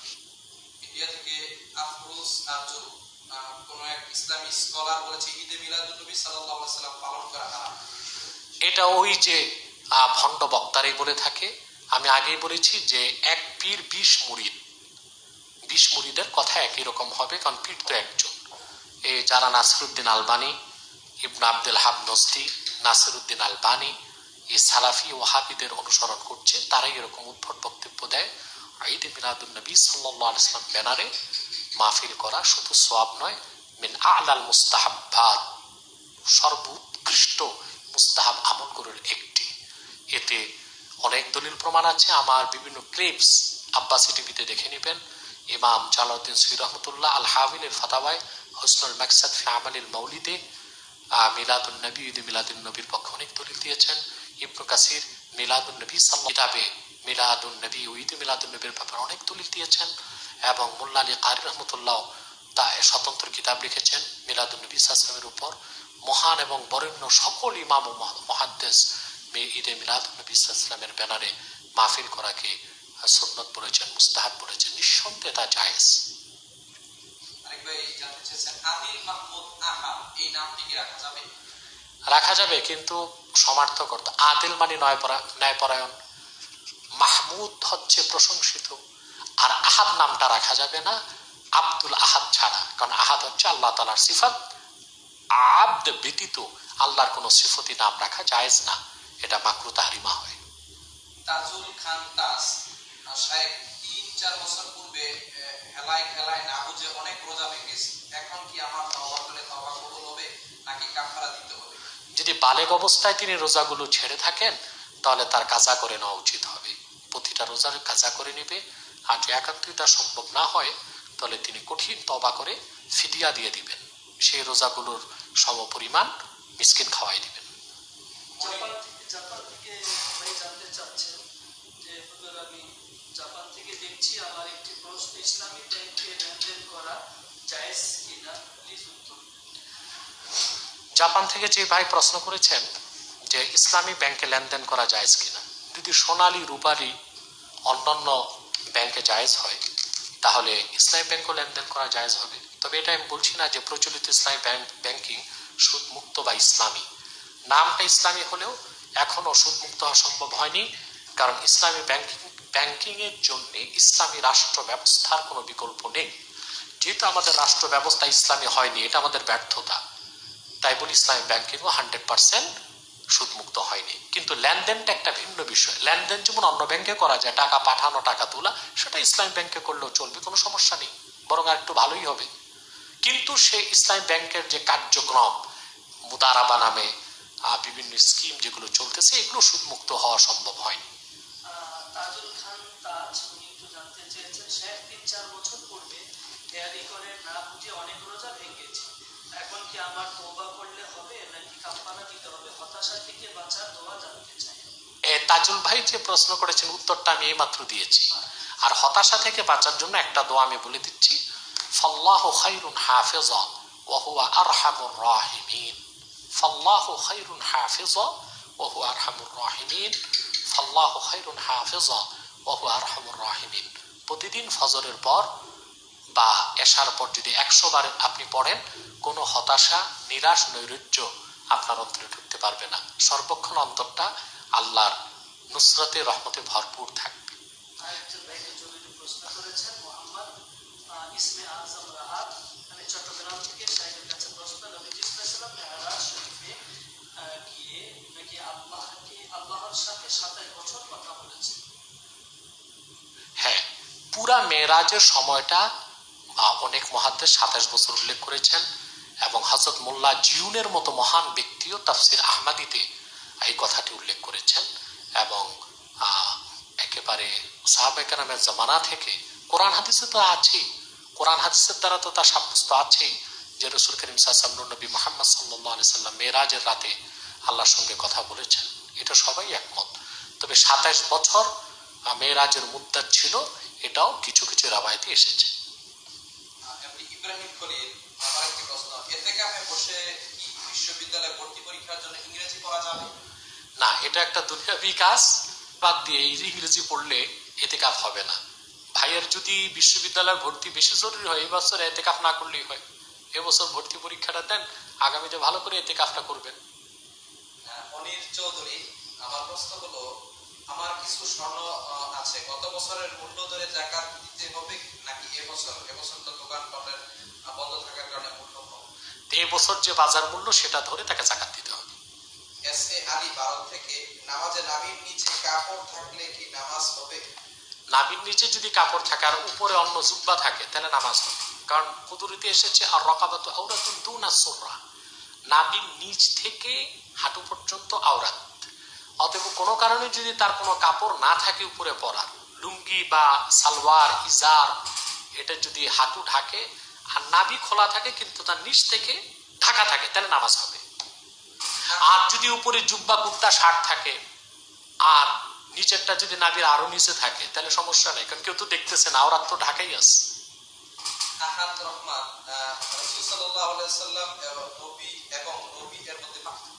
ইন্ডিয়া থেকে আফরোজ আরজু, কোন এক ইসলামী স্কলার বলেছে ঈদে মিলাদুন নবী সাল্লাল্লাহু আলাইহি ওয়াসাল্লাম পালন করা হারাম। এটা ওই যে ভণ্ড বক্তারাই বলে থাকে। আমি আগেই বলেছি যে এক পীর 20 মুরিদ, 20 মুরিদের কথা একই রকম হবে, কারণ পীর তো একজন। এই যারা নাসিরউদ্দিন আলবানী, ইবনে আব্দুল হাব নজদি, নাসিরউদ্দিন আলবানী, এই সালাফি ওয়াহাবিদের অনুসরণ করছে, তারাই এরকম উদ্ভট বক্তব্য দেয়। ঈদে মিলাদুন নবী সাল্লাল্লাহু আলাইহি ওয়াসাল্লাম ব্যানারে মাহফিল করা শুধু সওয়াব নয়, মিন আ'লাল মুস্তাহাব্বাত, সর্বোৎকৃষ্ট মুস্তাহাব আমলগুলোর একটি। এতে অনেক দলিল প্রমাণ আছে। আমার বিভিন্ন ক্লিপস আব্বাসি টিভিতে দেখে নেবেন। ইমাম জালালউদ্দিন সুয়ুতি রহমতুল্লাহ আল হাবিলের ফাতাওয়ায় হুসনুল মাকসাদ ফি আমালিল মাউলিদে মিলাদুন নবী, ঈদে মিলাদুন নবীর পক্ষে অনেক দলিল দিয়েছেন। ইবনে কাসির মিলাদুন নবী সাল্লাল্লাহু কিতাবে মিলাদুন নবী ও ঈদে মিলাদুন নবীর ব্যাপারে অনেক দলিল দিয়েছেন, এবং মোল্লা আলী কারি রহমতুল্লাহ তা স্বতন্ত্র কিতাব লিখেছেন মিলাদুন নবী সাল্লাল্লাহু আলাইহি ওয়াসাল্লামের উপর। মহান এবং বরেণ্য সকল ইমাম ও মুহাদ্দিস ঈদে মিলাদুন নবী সাল্লাল্লাহু আলাইহি ওয়াসাল্লামের ব্যানারে মাহফিল করাকে সুন্নাত বলেছেন, মুস্তাহাব বলেছেন। নিঃসন্দেহে তা জায়েজ। আরেক ভাই জানতে চেয়েছেন, আদিল মাহমুদ আহাদ এই নামটি কি রাখা যাবে? রাখা যাবে, কিন্তু সমার্থক অর্থ। আদিল মানে ন্যায়পরায়ণ, মাহমুদ হচ্ছে প্রশংসিত, আর আহাদ নামটা রাখা যাবে না আব্দুল আহাদ ছাড়া, কারণ আহাদ হচ্ছে আল্লাহ তাআলার সিফাত। আব্দ ব্যতীত আল্লাহর কোন সিফতি নাম রাখা জায়েজ না, এটা মাকরুহ তাহরিমা হয়। তাজুল খান তাজ, শায়েখ 3-4 বছর পূর্বে হেলায় খেলায় না বুঝে অনেক রোজা ভেঙেছি, এখন কি আমার তওবা করলে তওবা কবুল হবে? নাকি কাফারা দিতে হবে? যদি বালেগ অবস্থায় তিনি রোজাগুলো ছেড়ে থাকেন তাহলে তার কাজা করে নেওয়া উচিত হবে, প্রতিটা রোজার কাজা করে নেবে। আর যদি একান্তই তা সম্ভব না হয় তাহলে তিনি কঠিন তওবা করে ফিদিয়া দিয়ে দিবেন, সেই রোজাগুলোর সমপরিমাণ মিসকিন খাওয়াই দিবেন। জাপান থেকে ভাই জানতে চাচ্ছেন যে হুজুর আমি জাপান থেকে দেখছি, আমার একটি প্রশ্ন, ইসলামী ব্যাংকে লেনদেন করা জায়েজ কিনা, প্লিজ উত্তর। জাপান থেকে যে ভাই প্রশ্ন করেছেন যে ইসলামী ব্যাংকে লেনদেন করা জায়েজ কিনা, যদি সোনালী রূপালী অন্যান্য ব্যাংকে জায়েজ হয় তাহলে ইসলামী ব্যাংকও লেনদেন করা জায়েজ হবে। তবে এটা আমি বলছি না যে প্রচলিত ইসলামী ব্যাংকিং সুদ মুক্ত বা ইসলামী, নামটা ইসলামী হলেও এখনো সুদ মুক্ত হওয়া সম্ভব হয়নি, কারণ ইসলামী ব্যাংকিং এর জন্য ইসলামী রাষ্ট্র ব্যবস্থার কোনো বিকল্প নেই। যেহেতু আমাদের রাষ্ট্র ব্যবস্থা ইসলামী হয়নি, এটা আমাদের ব্যর্থতা, তাই বলি ইসলামী ব্যাংকিংও 100% সুদমুক্ত হয়নি। কিন্তু লেনদেনটা একটা ভিন্ন বিষয়। লেনদেন যেমন অন্য ব্যাংকে করা যায়, টাকা পাঠানো টাকা তোলা, সেটা ইসলামী ব্যাংকে করলেও চলবে, কোনো সমস্যা নেই, বরং আর একটু ভালোই হবে। কিন্তু সেই ইসলামী ব্যাংকের যে কার্যক্রম মুদারাবা নামে বিভিন্ন স্কিম যেগুলো চলতেছে, এগুলো সুদমুক্ত হওয়া সম্ভব হয়নি। তাজুল খান তাজ উনি একটু জানতে চেয়েছেন, শেখ 3-4 বছর পূর্বে দেয়ারি করে না বুঝে অনেক রোজা ভেঙেছে, এখন কি আমার তওবা করলে হবে নাকি কাফারা দিতে হবে? হতাশা থেকে বাঁচার দোয়া জানতে চাই। তাজুল ভাই যে প্রশ্ন করেছেন উত্তরটা আমি এইমাত্র দিয়েছি। আর হতাশা থেকে বাঁচার জন্য একটা দোয়া আমি বলে দিচ্ছি, ফাল্লাহু খায়রুন হাফিজা ওয়া হুয়া আরহামুর রাহিমিন। ফাল্লাহু খায়রুন হাফিজা ওয়া হুয়া আরহামুর রাহিমিন। ফাল্লাহু খায়রুন হাফিজা ওয়া হুয়া আরহামুর রাহিমিন। প্রতিদিন ফজরের পর বা এশার পর যদি 100 বার আপনি পড়েন, কোনো হতাশা নিরাশ নৈরাজ্য আপনার অন্তরে ঢুকতে পারবে না। সর্বক্ষণ অন্তরটা আল্লাহর নুসরতে রহমতে ভরপুর থাকবে। আরেকজন ভাই জরুরি প্রশ্ন করেছেন, মোহাম্মদ ইসমে আজম রাহাত, আমি চট্টগ্রাম থেকে, সাহেবের কাছে প্রশ্ন, নবী সাল্লাল্লাহু আলাইহি মেরাজ শরীফে গিয়ে নাকি আল্লাহর সাথে 27 বছর কথা বলেছেন? হ্যাঁ, পুরা মেরাজের সময়টা অনেক মুহাদ্দিস 27 বছর উল্লেখ করেছেন, এবং হযরত মোল্লা জিউনের মতো মহান ব্যক্তিও তাফসির আহমদীতে এই কথাটি উল্লেখ করেছেন। এবং একেবারে সাহাবায়ে কেরামের জামানা থেকে কোরআন হাদিসে তো আছেই, কোরআন হাদিসের দ্বারা তো তা সাব্যস্ত আছেই যে রাসূল করিম সাল্লাল্লাহু আলাইহি ওয়াসাল্লাম নবী মুহাম্মদ সাল্লাল্লাহু আলাইহি সাল্লাম মেরাজের রাতে আল্লাহর সঙ্গে কথা বলেছেন, এটা সবাই একমত। তবে 27 বছর মেরাজের মুদ্দাত ছিল, এটাও কিছু কিছু রাওয়ায়াতে এসেছে। এমনি ইব্রাহিম খলিল, আমার একটি প্রশ্ন, ইতিকাফে বসে কি বিশ্ববিদ্যালয়ে ভর্তি পরীক্ষার জন্য ইংরেজি পড়া যাবে? না, এটা একটা দুনিয়াবি কাজ, বাদ দিয়ে ইংরেজি পড়লে ইতিকাফ হবে না। ভাইয়ের যদি বিশ্ববিদ্যালয়ে ভর্তি বেশি জরুরি হয়, এই বছর ইতিকাফ না করলেই হয়, এবছর ভর্তি পরীক্ষাটা দেন, আগামীতে ভালো করে ইতিকাফটা করবেন। অনির চৌধুরী, আমার প্রশ্ন হলো, আমার কিছু স্বর্ণ আছে, গত বছরের মূল্য ধরে যাকাত দিতে হবে নাকি এবছর তো দোকানপাটের বন্ধ থাকার কারণে মূল্য কম? এই বছর যে বাজার মূল্য সেটা ধরে তাকে যাকাত দিতে হবে। এস এ আলী ভারত থেকে, নামাজে নাভির নিচে কাপড় থাকলে কি নামাজ হবে? নাভির নিচে যদি কাপড় থাকে আর উপরে অন্য জুব্বা থাকে তাহলে নামাজ হবে, কারণ কুদরতে এসেছে আর রকাবাতু আওরাতুন দুনা সুররা, নাভির নিচ থেকে হাঁটু পর্যন্ত আওরাত। অতএব কোনো কারণে যদি তার কোনো কাপড় না থাকে উপরে পরার, লুঙ্গি বা সালোয়ার ইজার, এটা যদি হাঁটু ঢাকে আর নাভি খোলা থাকে কিন্তু তার নিচ থেকে ঢাকা থাকে, তাহলে নামাজ হবে। আর যদি উপরে জুব্বা কুর্তা শার্ট থাকে আর নিচেরটা যদি নাভির আরো নিচে থাকে তাহলে সমস্যা নেই, কারণ কেউ তো দেখতেছে না, আওরাত তো ঢাকাই আছে। আহাদ রহমান, রাসূল সাল্লাল্লাহু আলাইহি ওয়াসাল্লাম নবী এবং নবী এর মধ্যে পার্থক্য?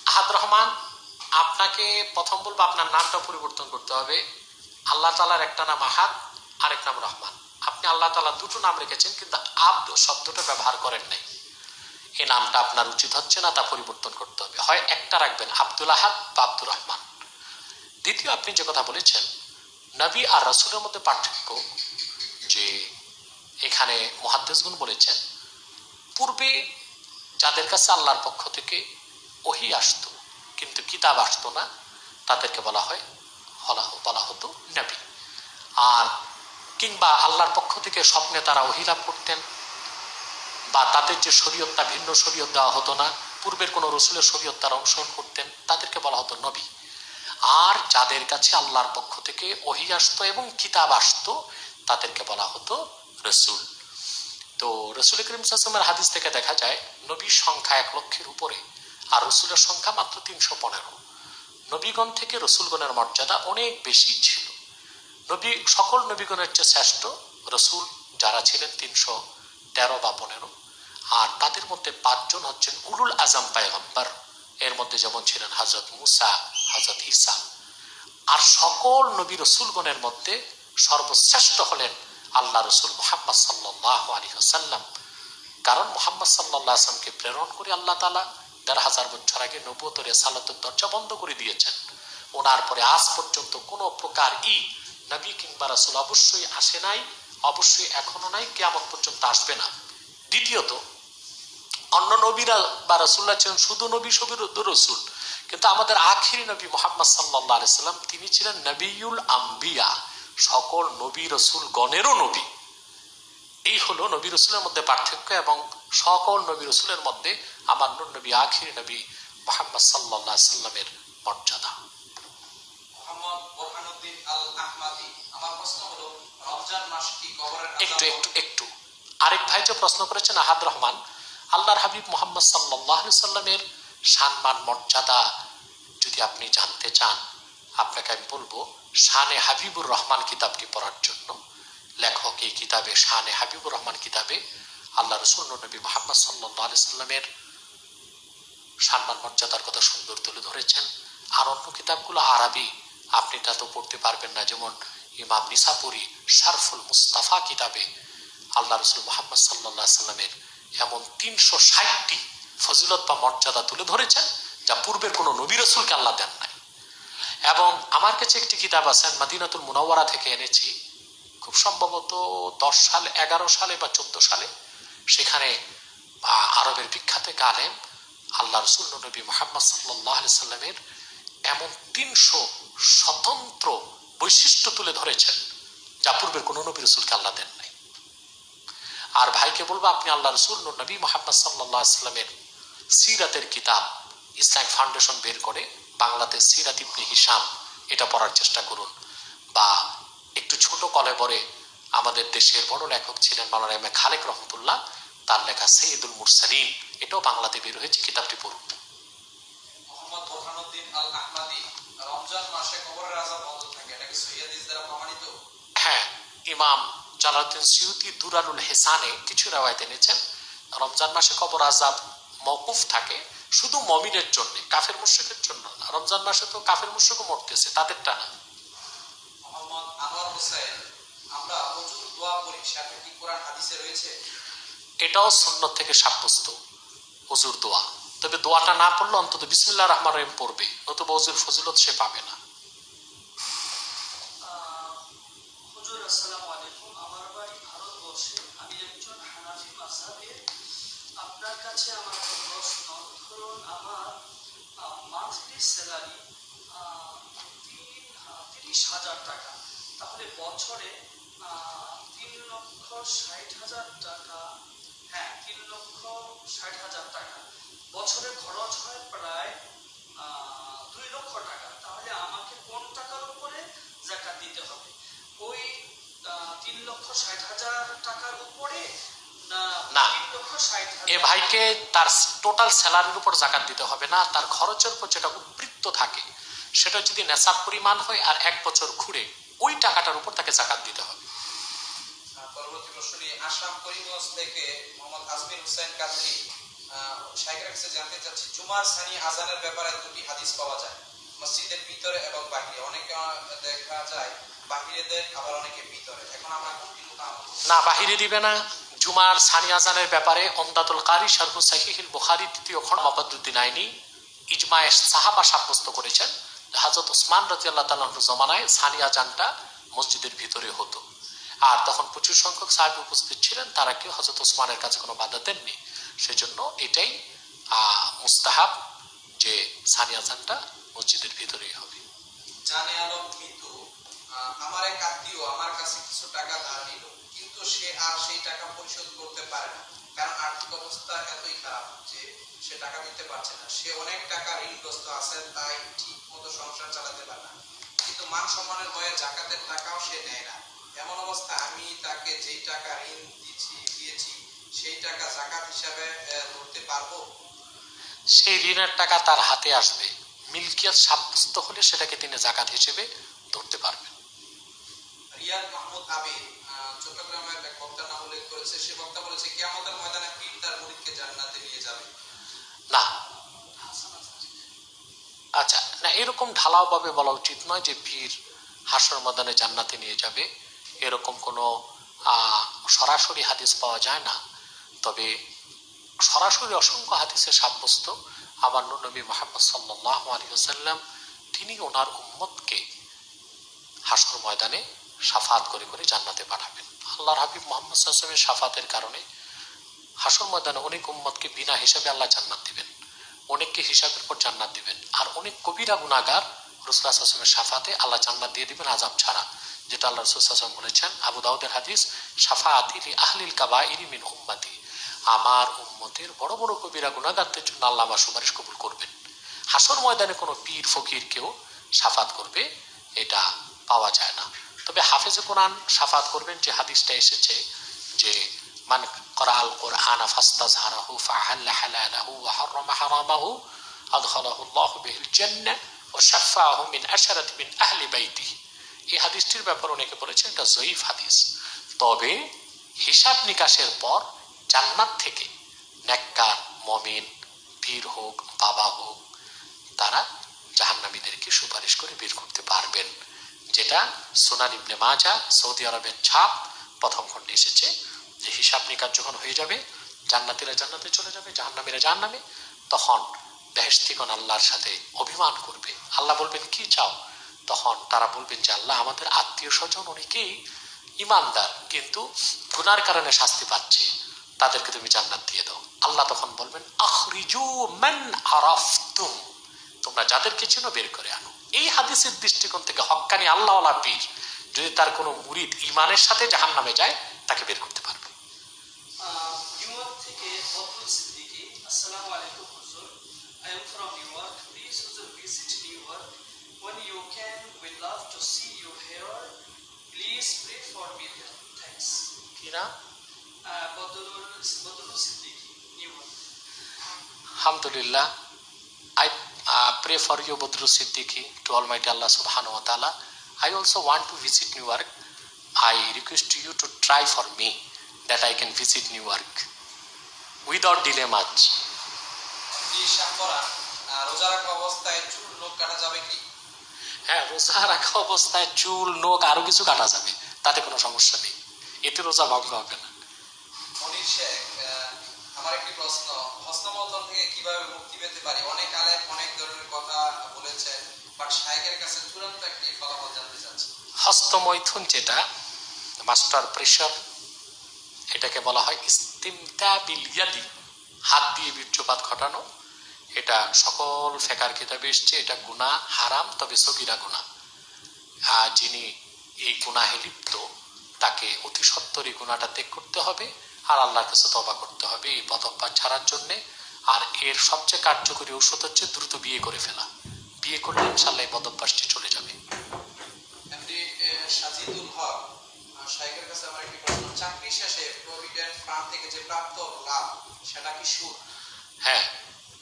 আহাদ রহমান, আপনাকে প্রথম বলবো আপনার নামটা পরিবর্তন করতে হবে। আল্লাহ তাআলার একটা নাম আহাদ, আরেক নাম রহমান। আপনি আল্লাহ তাআলা দুটো নাম রেখেছেন কিন্তু আব্দ শব্দটা ব্যবহার করেন নাই, এই নামটা আপনার উচিত হচ্ছে না, তা পরিবর্তন করতে হবে। হয় একটা রাখবেন আব্দুল আহাদ বা আব্দুর রহমান। দ্বিতীয়, আপনি যে কথা বলেছেন নবী আর রাসূলের মধ্যে পার্থক্য, যে এখানে মুহাদ্দিসগণ বলেছেন পূর্বে যাদের কাছে আল্লাহর পক্ষ থেকে ওহী আসতো কিন্তু কিতাব আসতো না, তাদেরকে বলা হতো নবী। আর কিংবা আল্লাহর পক্ষ থেকে স্বপ্নে তারা ওহী লাভ করতেন, বা তাদের যে শরীয়তটা ভিন্ন শরীয়ত দেওয়া হতো না, পূর্বের কোনো রসুলের শরীয়ত তারা অনুসরণ করতেন, তাদেরকে বলা হতো নবী। আর যাদের কাছে আল্লাহর পক্ষ থেকে ওহী আসতো এবং কিতাব আসতো তাদেরকে বলা হতো রসুল। তো রসুল করিম সাল্লাল্লাহু আলাইহি ওয়াসাল্লামের হাদিস থেকে দেখা যায় নবীর সংখ্যা 1 লক্ষের উপরে, আর রসুলের সংখ্যা মাত্র 315। নবীগণ থেকে রসুলগণের মর্যাদা অনেক বেশি ছিল। নবী সকল নবীগণের চেয়ে শ্রেষ্ঠ রসুল যারা ছিলেন 313 বা 15, আর তাদের মধ্যে 5 জন হচ্ছেন উলুল আজম পয়গম্বর। এর মধ্যে যেমন ছিলেন হযরত মুসা, হযরত ঈসা। আর সকল নবী রসুলগণের মধ্যে সর্বশ্রেষ্ঠ হলেন আল্লাহ রসুল মুহাম্মদ সাল্লাল্লাহু আলাইহি ওয়াসাল্লাম। কারণ মুহাম্মদ সাল্লাল্লাহু আলাইহি ওয়াসাল্লামকে প্রেরণ করে আল্লাহ তাআলা 1500 বছর আগে নবুয়ত ও রিসালাতের দরজা বন্ধ করে দিয়েছেন। ওনার পরে আজ পর্যন্ত কোনো প্রকার নবী কিংবা রাসূল অবশ্যই আসে নাই, অবশ্যই এখনো নাই, কিয়ামত পর্যন্ত আসবে না। দ্বিতীয়ত, অন্য নবীরা বা রাসূলরা ছিলেন শুধু নবী, শুধু রসুল, কিন্তু আমাদের আখিরি নবী মুহাম্মদ সাল্লাল্লাহু আলাইহি সাল্লাম তিনি ছিলেন নবিয়ুল আম্বিয়া, সকল নবী রসুল গণেরও নবী। এই হলো নবী রসুলের মধ্যে পার্থক্য, এবং সকল নবী রসুলের মধ্যে আমার নবী আখিরি নবী মুহাম্মদ সাল্লাল্লাহু আলাইহি সাল্লামের মর্যাদা। মোহাম্মদ বোরহানুদ্দিন আল আহমাদি, আমার প্রশ্ন হলো রমজান মাস কি কবরের একটু আরেক ভাই যে প্রশ্ন করেছেন আহাদ রহমান, আল্লাহর হাবিব মুহাম্মদ সাল্লাল্লাহু আলাইহি সাল্লামের সম্মান মর্যাদা যদি আপনি জানতে চান, আপনাকে আমি বলবো শানে হাবিবুর রহমান কিতাবটি পড়ার জন্য। লেখক এই কিতাবে, শানে হাবিবুর রহমান কিতাবে আল্লাহ রসুল নবী মুহাম্মদ সাল্লাল্লাহু আলাইহি সাল্লামের সম্মান মর্যাদার কথা সুন্দর তুলে ধরেছেন। আর অন্য কিতাবগুলো আরবি, আপনি তা তো পড়তে পারবেন না। যেমন ইমাম নিসাপুরি শারফুল মুস্তাফা কিতাবে আল্লাহ রসুল মুহাম্মদ সাল্লাল্লাহু আলাইহি সাল্লামের এমন 360টি ফজিলত বা মর্যাদা তুলে ধরেছেন যা পূর্বের কোনো নবী রসুলকে আল্লাহ দেন নাই। এবং আমার কাছে একটি কিতাব আছে, মদিনাতুল মুনাওয়ারা থেকে এনেছি, খুব সম্ভবত 10 সালে, 11 সালে বা 14 সালে। সেখানে আরবের বিখ্যাত আলেম আল্লাহ রসুল নবী মুহাম্মদ সাল্লাল্লাহু আলাইহি সাল্লামের এমন 300 স্বতন্ত্র বৈশিষ্ট্য তুলে ধরেছেন যা পূর্বের কোনো নবী রসুলকে আল্লাহ দেন নাই। আর ভাইকে বলবো আপনি আল্লাহ রসুল নবী মুহাম্মদ সাল্লাল্লাহু আলাইহি সাল্লামের সিরাতের কিতাব ইসলামিক ফাউন্ডেশন বের করে বাংলাতে সিরাত ইবনে হিশাম, এটা পড়ার চেষ্টা করুন। বা একটু ছোট কলেবরে আমাদের দেশের বড় লেখক ছিলেন মাওলানা এম এ খালেক রহমতুল্লাহ, তার লেখা সৈয়দুল মুরসালিন, এটাও বাংলাতে বের হয়েছে, কিতাবটি পড়ুন। মোহাম্মদ বোরহানুদ্দিন আল আহমাদি, রমজান মাসে কবরের আযাব বন্ধ থাকে, এটা কি সহিহ হাদিস দ্বারা প্রমাণিত? হ্যাঁ, ইমাম জালালউদ্দিন সিয়ুতি দুরারুল হেসানে কিছু রিওয়ায়াত এনেছেন রমজান মাসে কবর আযাব মওকুফ থাকে শুধু মুমিনের জন্য, কাফের মুশরিকের জন্য না। রমজান মাসে তো কাফের মুশরিকও মরতেছে, তাদেরটা না। মোহাম্মদ আনোয়ার হোসেন, আমরা ওযুর দোয়া করি, সেটা কি কোরআন হাদিসে রয়েছে? এটাও সুন্নত থেকে সাব্যস্ত ওযুর দোয়া, তবে দোয়াটা না পড়লে অন্তত বিসমিল্লাহির রহমানির রহিম পড়বে, নতুবা ওযুর ফজিলত সে পাবে না। হুজুর আসসালামু আলাইকুম, আমার বাড়ি ভারতবর্ষে, আমি একজন হানাফি মাযহাবের। আপনার কাছে আমার একটা প্রশ্ন, ধরুন আমার মান্থলি স্যালারি 30,000 টাকা, তাহলে বছরে 3,60,000 টাকা, হ্যাঁ 3,60,000 টাকা, বছরে খরচ হয় প্রায় 2 লক্ষ টাকা। তাহলে আমাকে কোন টাকার উপরে যাকাত দিতে হবে? ওই 3,60,000 টাকার উপরে না না, 3,60,000? এ ভাইকে তার টোটাল স্যালারির উপর জাকাত দিতে হবে না, তার খরচের উপর যেটা উদ্বৃত্ত থাকে সেটা যদি নেশাব পরিমাণ হয় আর 1 বছর ঘুরে ওই টাকাটার উপর তাকে জাকাত দিতে হবে। পরবর্তী প্রশ্নটি আসাম করিমগঞ্জ থেকে মোহাম্মদ আজমির হোসেন কাদরি, শাইখের কাছে জানতে চাচ্ছি, জুমার সানি আজানের ব্যাপারে 2টি হাদিস পাওয়া যায়, মসজিদের ভিতরে এবং বাহিরে। অনেকে দেখা যায় বাহিরে দেয়, আবার অনেকে ভিতরে। এখন আমরা কোনটি না, বাহিরে দিবে না। জুমার সানি আজানের ব্যাপারে ওমদাতুল কারি শারহু সাহিহুল বুখারী 3য় খণ্ড মাবাদুদ্দিন আইনি ইজমায়ে সাহাবা সাব্যস্ত করেছেন হযরত ওসমান রাদিয়াল্লাহু তাআলা আনহুর জামানায় সানি আজানটা মসজিদের ভিতরে হতো, আর তখন প্রচুর সংখ্যক সাহাবী উপস্থিত ছিলেন, তারা কেউ হযরত ওসমানের কাছে কোনো বাধা দেননি। সেজন্য এটাই মুস্তাহাব যে সানি আজানটা মসজিদের ভিতরেই হবে। জানে আলম মিতু, আমার এক আত্মীয় আমার কাছে কিছু টাকা ধার নিল, কিন্তু সে আর সেই টাকা পরিশোধ করতে পারে না। কারণ আর্থিক অবস্থা এতই খারাপ যে সে টাকা দিতে পারছে না, সে অনেক টাকা ঋণগ্রস্ত আছে, তাই ঠিক মতো সংসার চালাতে পারে না, কিন্তু মান সম্মানের ভয়ে জাকাতের টাকাও সে নেয় না। এমন অবস্থা আমি তাকে যেই টাকা ঋণ দিয়েছি সেই টাকা জাকাত হিসাবে ধরতে পারবো? সেই ঋণের টাকা তার হাতে আসবে, মিলকিয়ত সাব্যস্ত হলে সেটাকে তিনি জাকাত হিসেবে ধরতে পারবেন। রিয়াদ মাহমুদ আবিদ চট্টগ্রামের এক বক্তার নাম উল্লেখ করেছে, সে বক্তা বলেছে কিয়ামতের ময়দানে পীর তার মুরিদকে জান্নাতে নিয়ে যাবে। না, আচ্ছা, না, এরকম ঢালাও ভাবে বলা উচিত নয় যে পীর হাসর ময়দানে জান্নাতে নিয়ে যাবে, এরকম কোনো সরাসরি হাদিস পাওয়া যায় না। তবে সরাসরি অসংখ্য হাদিসে সাব্যস্ত আমার নবী মুহাম্মদ সাল্লাল্লাহু আলাইহি ওয়াসাল্লাম তিনি ওনার উম্মতকে হাসর ময়দানে শাফাত করে করে জান্নাতে পাঠাবেন। আল্লাহর হাবিব মুহাম্মদ সাল্লাল্লাহু আলাইহি ওয়াসাল্লামের শাফাতের কারণে হাসর ময়দানে অনেক উম্মতকে বিনা হিসাবে আল্লাহ জান্নাত দিবেন, অনেককে হিসাবের পর জান্নাত দিবেন, আর অনেক কবিরা গুনাহগার রাসূলুল্লাহ সাল্লাল্লাহু আলাইহি ওয়াসাল্লামের শাফাতে আল্লাহ জান্নাত দিয়ে দিবেন আযাব ছাড়া, যেটা আল্লাহ রাসূল সাল্লাল্লাহু আলাইহি ওয়াসাল্লাম বলেছেন আবু দাউদের হাদিস, শাফাআতি লি আহলিল কাবাইরি মিন উম্মতি, আমার উম্মতের বড় বড় কবিরা গুনাহগারদের জন্য আল্লাহ আমার সুপারিশ কবুল করবেন। হাসর ময়দানে কোনো পীর ফকির কেউ শাফাত করবে এটা পাওয়া যায় না। তবে হাফেজে কোরআন শাফাত করবেন, যে হাদিসটা এসেছে যে মান ক্বরাআল কুরআনা ফাস্তাযহারাহু ফাহাল্লা হালালাহু ওয়া হারামা হারামাহু আদখালাহু আল্লাহু বিহিল জান্নাহ ওয়া শাফাআহু মিন আশরাতি মিন আহলি বাইতিহি। এই হাদিসটির ব্যাপারে অনেকে বলেছেন এটা যঈফ হাদিস। তবে হিসাব নিকাশের পর জান্নাত থেকে নেককার মুমিন, পীর হোক বাবা হোক, তারা জাহান্নামীদেরকে সুপারিশ করে বের করতে পারবেন, যেটা সুনান ইবনে মাজাহ সৌদি আরবের ছাপ প্রথম খণ্ডে এসেছে যে হিসাব নিকাশ যখন হয়ে যাবে, জান্নাতীরা জান্নাতে চলে যাবে, জাহান্নামীরা জাহান্নামে, তখন বেহেশতিগণ আল্লাহর সাথে অভিমান করবে, আল্লাহ বলবেন কি চাও, তখন তারা বলবেন যে আল্লাহ আমাদের আত্মীয় স্বজন অনেকেই ইমানদার কিন্তু গুনার কারণে শাস্তি পাচ্ছে, তাদেরকে তুমি জান্নাত দিয়ে দাও। আল্লাহ তখন বলবেন আখরিজু মান আরাফতুম, তোমরা যাদেরকে চেনো বের করে আনো। এই হাদিসের দৃষ্টিকোণ থেকে হক্কানি আল্লাহওয়ালা পীর যদি তার কোনো মুরিদ ইমানের সাথে জাহান্নামে যায় তাকে বের করতে পারবে। নিউইয়র্ক থেকে বদরুল সিদ্দিকী, আসসালামু আলাইকুম হুজুর, I am from Newark. Please হুজুর visit Newark when you can. We love to see you here. Please pray for me there. Thanks. কি না? Badrul Siddiqui, New York. Alhamdulillah, I pray for you Badru Siddiqui to Almighty Allah subhanahu wa ta'ala. I also want to visit Newark. I request you to try for me that I can visit Newark without delay much. রোজা রাখা অবস্থায় চুল নখ কাটা যাবে কি? হ্যাঁ, রোজা রাখা অবস্থায় চুল নখ আরো কিছু কাটা যাবে, তাতে কোনো সমস্যা নেই, এতে রোজা ভঙ্গ হবে না। মনির শেখ, আমার একটি প্রশ্ন, হস্তমৈথুন থেকে কিভাবে মুক্তি পেতে পারি? অনেক আলেম অনেক ধরনের কথা বলেছেন, বাট শাইখের কাছে চূড়ান্ত একটি ফলাফল জানতে চাচ্ছি। হস্তমৈথুন যেটা মাস্টার প্রেশার, এটাকে বলা হয় ইস্তিমতা বিল ইয়াদি, হাত দিয়ে বীর্যপাত ঘটানো, এটা সকল ফিকহের কিতাবে এসেছে, এটা গুনাহ হারাম, তবে সগীরা গুনাহ। যিনি এই গুনাহে লিপ্ত তাকে অতি সত্বর এই গুনাহটা ত্যাগ করতে হবে আর আল্লাহর কাছে তওবা করতে হবে এই বদ অভ্যাস ছাড়ার জন্যে। আর এর সবচেয়ে কার্যকরী ঔষধ হচ্ছে দ্রুত বিয়ে করে ফেলা, বিয়ে করলে ইনশাআল্লাহ এই বদ অভ্যাসটি চলে যাবে। এমডি সাজিদুল হক, শাইখের কাছে আমার একটি প্রশ্ন, চাকরি শেষে প্রভিডেন্ট ফান্ড থেকে যে প্রাপ্ত লাভ সেটা কি সুদ? হ্যাঁ,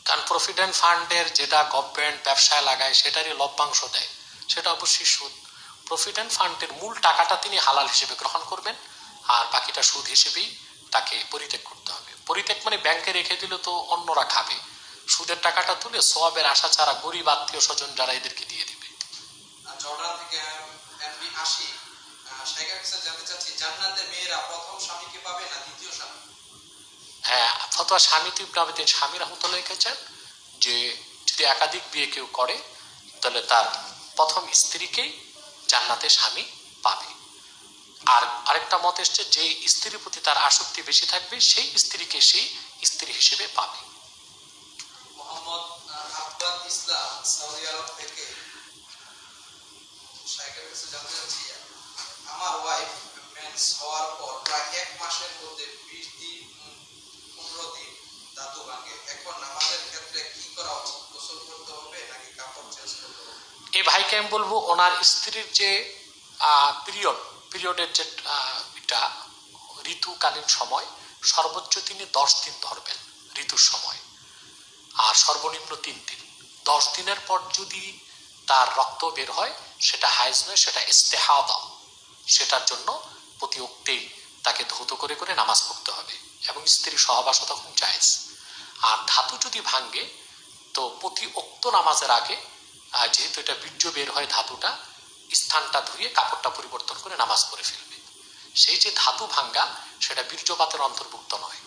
কারণ প্রভিডেন্ট ফান্ডের যেটা গভর্নমেন্ট ব্যবসায় লাগায় সেটারই লভ্যাংশ দেয়, সেটা অবশ্যই সুদ। প্রভিডেন্ট ফান্ডের মূল টাকাটা তিনি হালাল হিসেবে গ্রহণ করবেন আর বাকিটা সুদ হিসেবেই তাকে পরিত্যাগ করতে হবে। পরিত্যাগ মানে ব্যাংকে রেখে দিলে তো অন্যরা খাবে, সুদের টাকাটা তুলে সওয়াবের আশা ছাড়া গরিব আত্মীয় স্বজন যারা এদেরকে দিয়ে দিবে। জর্ডান থেকে এমডি আশি, শাইখের কাছে জানতে চাচ্ছি, জান্নাতে মেয়েরা প্রথম স্বামীকে পাবে না দ্বিতীয় স্বামী? হ্যাঁ, ফতোয়া স্বামী ইবনে স্বামী রাহমাতুল্লাহ লিখেছেন যে যদি একাধিক বিয়ে কেউ করে তাহলে তার প্রথম স্ত্রীকেই জান্নাতে স্বামী পাবে। আর আরেকটা মত এসছে যে স্ত্রীর প্রতি তার আসক্তি বেশি থাকবে সেই স্ত্রীকে সেই স্ত্রী হিসেবে পাবে। মোহাম্মদ আব্বাদ ইসলাম সৌদি আরব থেকে শাইখের কাছে জানতে চাচ্ছি, আমার ওয়াইফ মেন্স হওয়ার পর প্রায় 1 মাসের মধ্যে এই ভাইকে আমি বলবো ওনার স্ত্রীর যে পিরিয়ডের যে এটা ঋতুকালীন সময় সর্বোচ্চ তিনি 10 দিন ধরবেন ঋতুর সময়, আর সর্বনিম্ন 3 দিন। 10 দিনের পর যদি তার রক্ত বের হয় সেটা হাইজ নয়, সেটা ইস্তেহাদা। সেটার জন্য প্রতি ওক্তেই তাকে ধৌত করে করে নামাজ পড়তে হবে এবং স্ত্রী সহবাসও তখন জায়েজ। আর ধাতু যদি ভাঙ্গে তো প্রতি ওক্ত নামাজের আগে যেহেতু এটা বীর্য বের হয় ধাতুটা, স্থানটা ধুয়ে কাপড়টা পরিবর্তন করে নামাজ পড়ে ফেলবে। সেই যে ধাতু ভাঙ্গা সেটা বীর্যপাতের অন্তর্ভুক্ত নয়।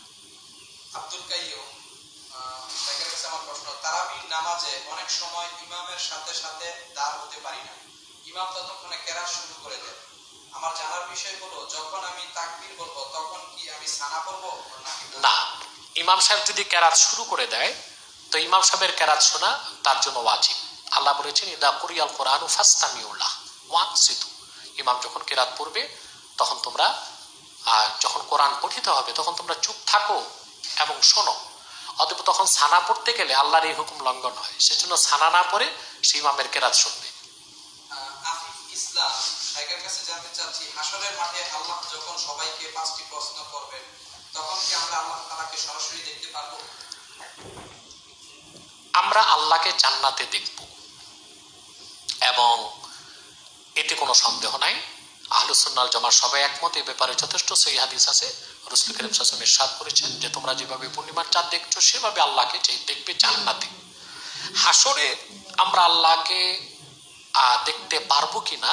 আব্দুল কাইয়ুম ভাইয়ের কাছে আমার প্রশ্ন, তারাবির নামাজে অনেক সময় ইমামের সাথে সাথে দাঁড় হতে পারি না, ইমাম ততক্ষণে কেরাত শুরু করে দেন। আমার জানার বিষয় হলো যখন আমি তাকবীর বলবো তখন কি আমি সানা পড়বো নাকি না, ইমাম সাহেব যদি কেরাত শুরু করে দেয় তো ইমাম সাহেবের কেরাত শোনা তার জন্য ওয়াজিব। আল্লাহ বলেছেন ইদা কুরিয়াল কোরআনু ফাসতামিউ লাহু ওয়ানসিতু। ইমাম যখন কেরাত পড়বে তখন তোমরা যখন কোরআন পঠিত হবে তখন তোমরা চুপ থাকো এবং শোনো। অতএব তখন সানা পড়তে গেলে আল্লাহর এই হুকুম লঙ্ঘন হয়, সেজন্য সানা না পড়ে সে ইমামের কেরাত শুনবে। আফিফ ইসলাম ভাইয়ের কাছে জানতে চাচ্ছি, হাসরের মাঠে আল্লাহ যখন সবাইকে 5টি প্রশ্ন করবেন তখন কি আমরা আল্লাহ তাআলাকে সরাসরি দেখতে পারবো? আমরা আল্লাহকে জান্নাতে দেখব এবং এতে কোনো সন্দেহ নাই। আহলুস সুন্নাহ ওয়াল জামাত সবাই একমত এ ব্যাপারে। যথেষ্ট সহিহ হাদিস আছে, রাসূল করিম সাল্লাল্লাহু আলাইহি ওয়াসাল্লাম ইরশাদ করেছেন যে তোমরা যেভাবে পূর্ণিমার চাঁদ দেখছো সেভাবে আল্লাহকে দেখবে জান্নাতে। হাসরে আমরা আল্লাহকে দেখতে পারবো কিনা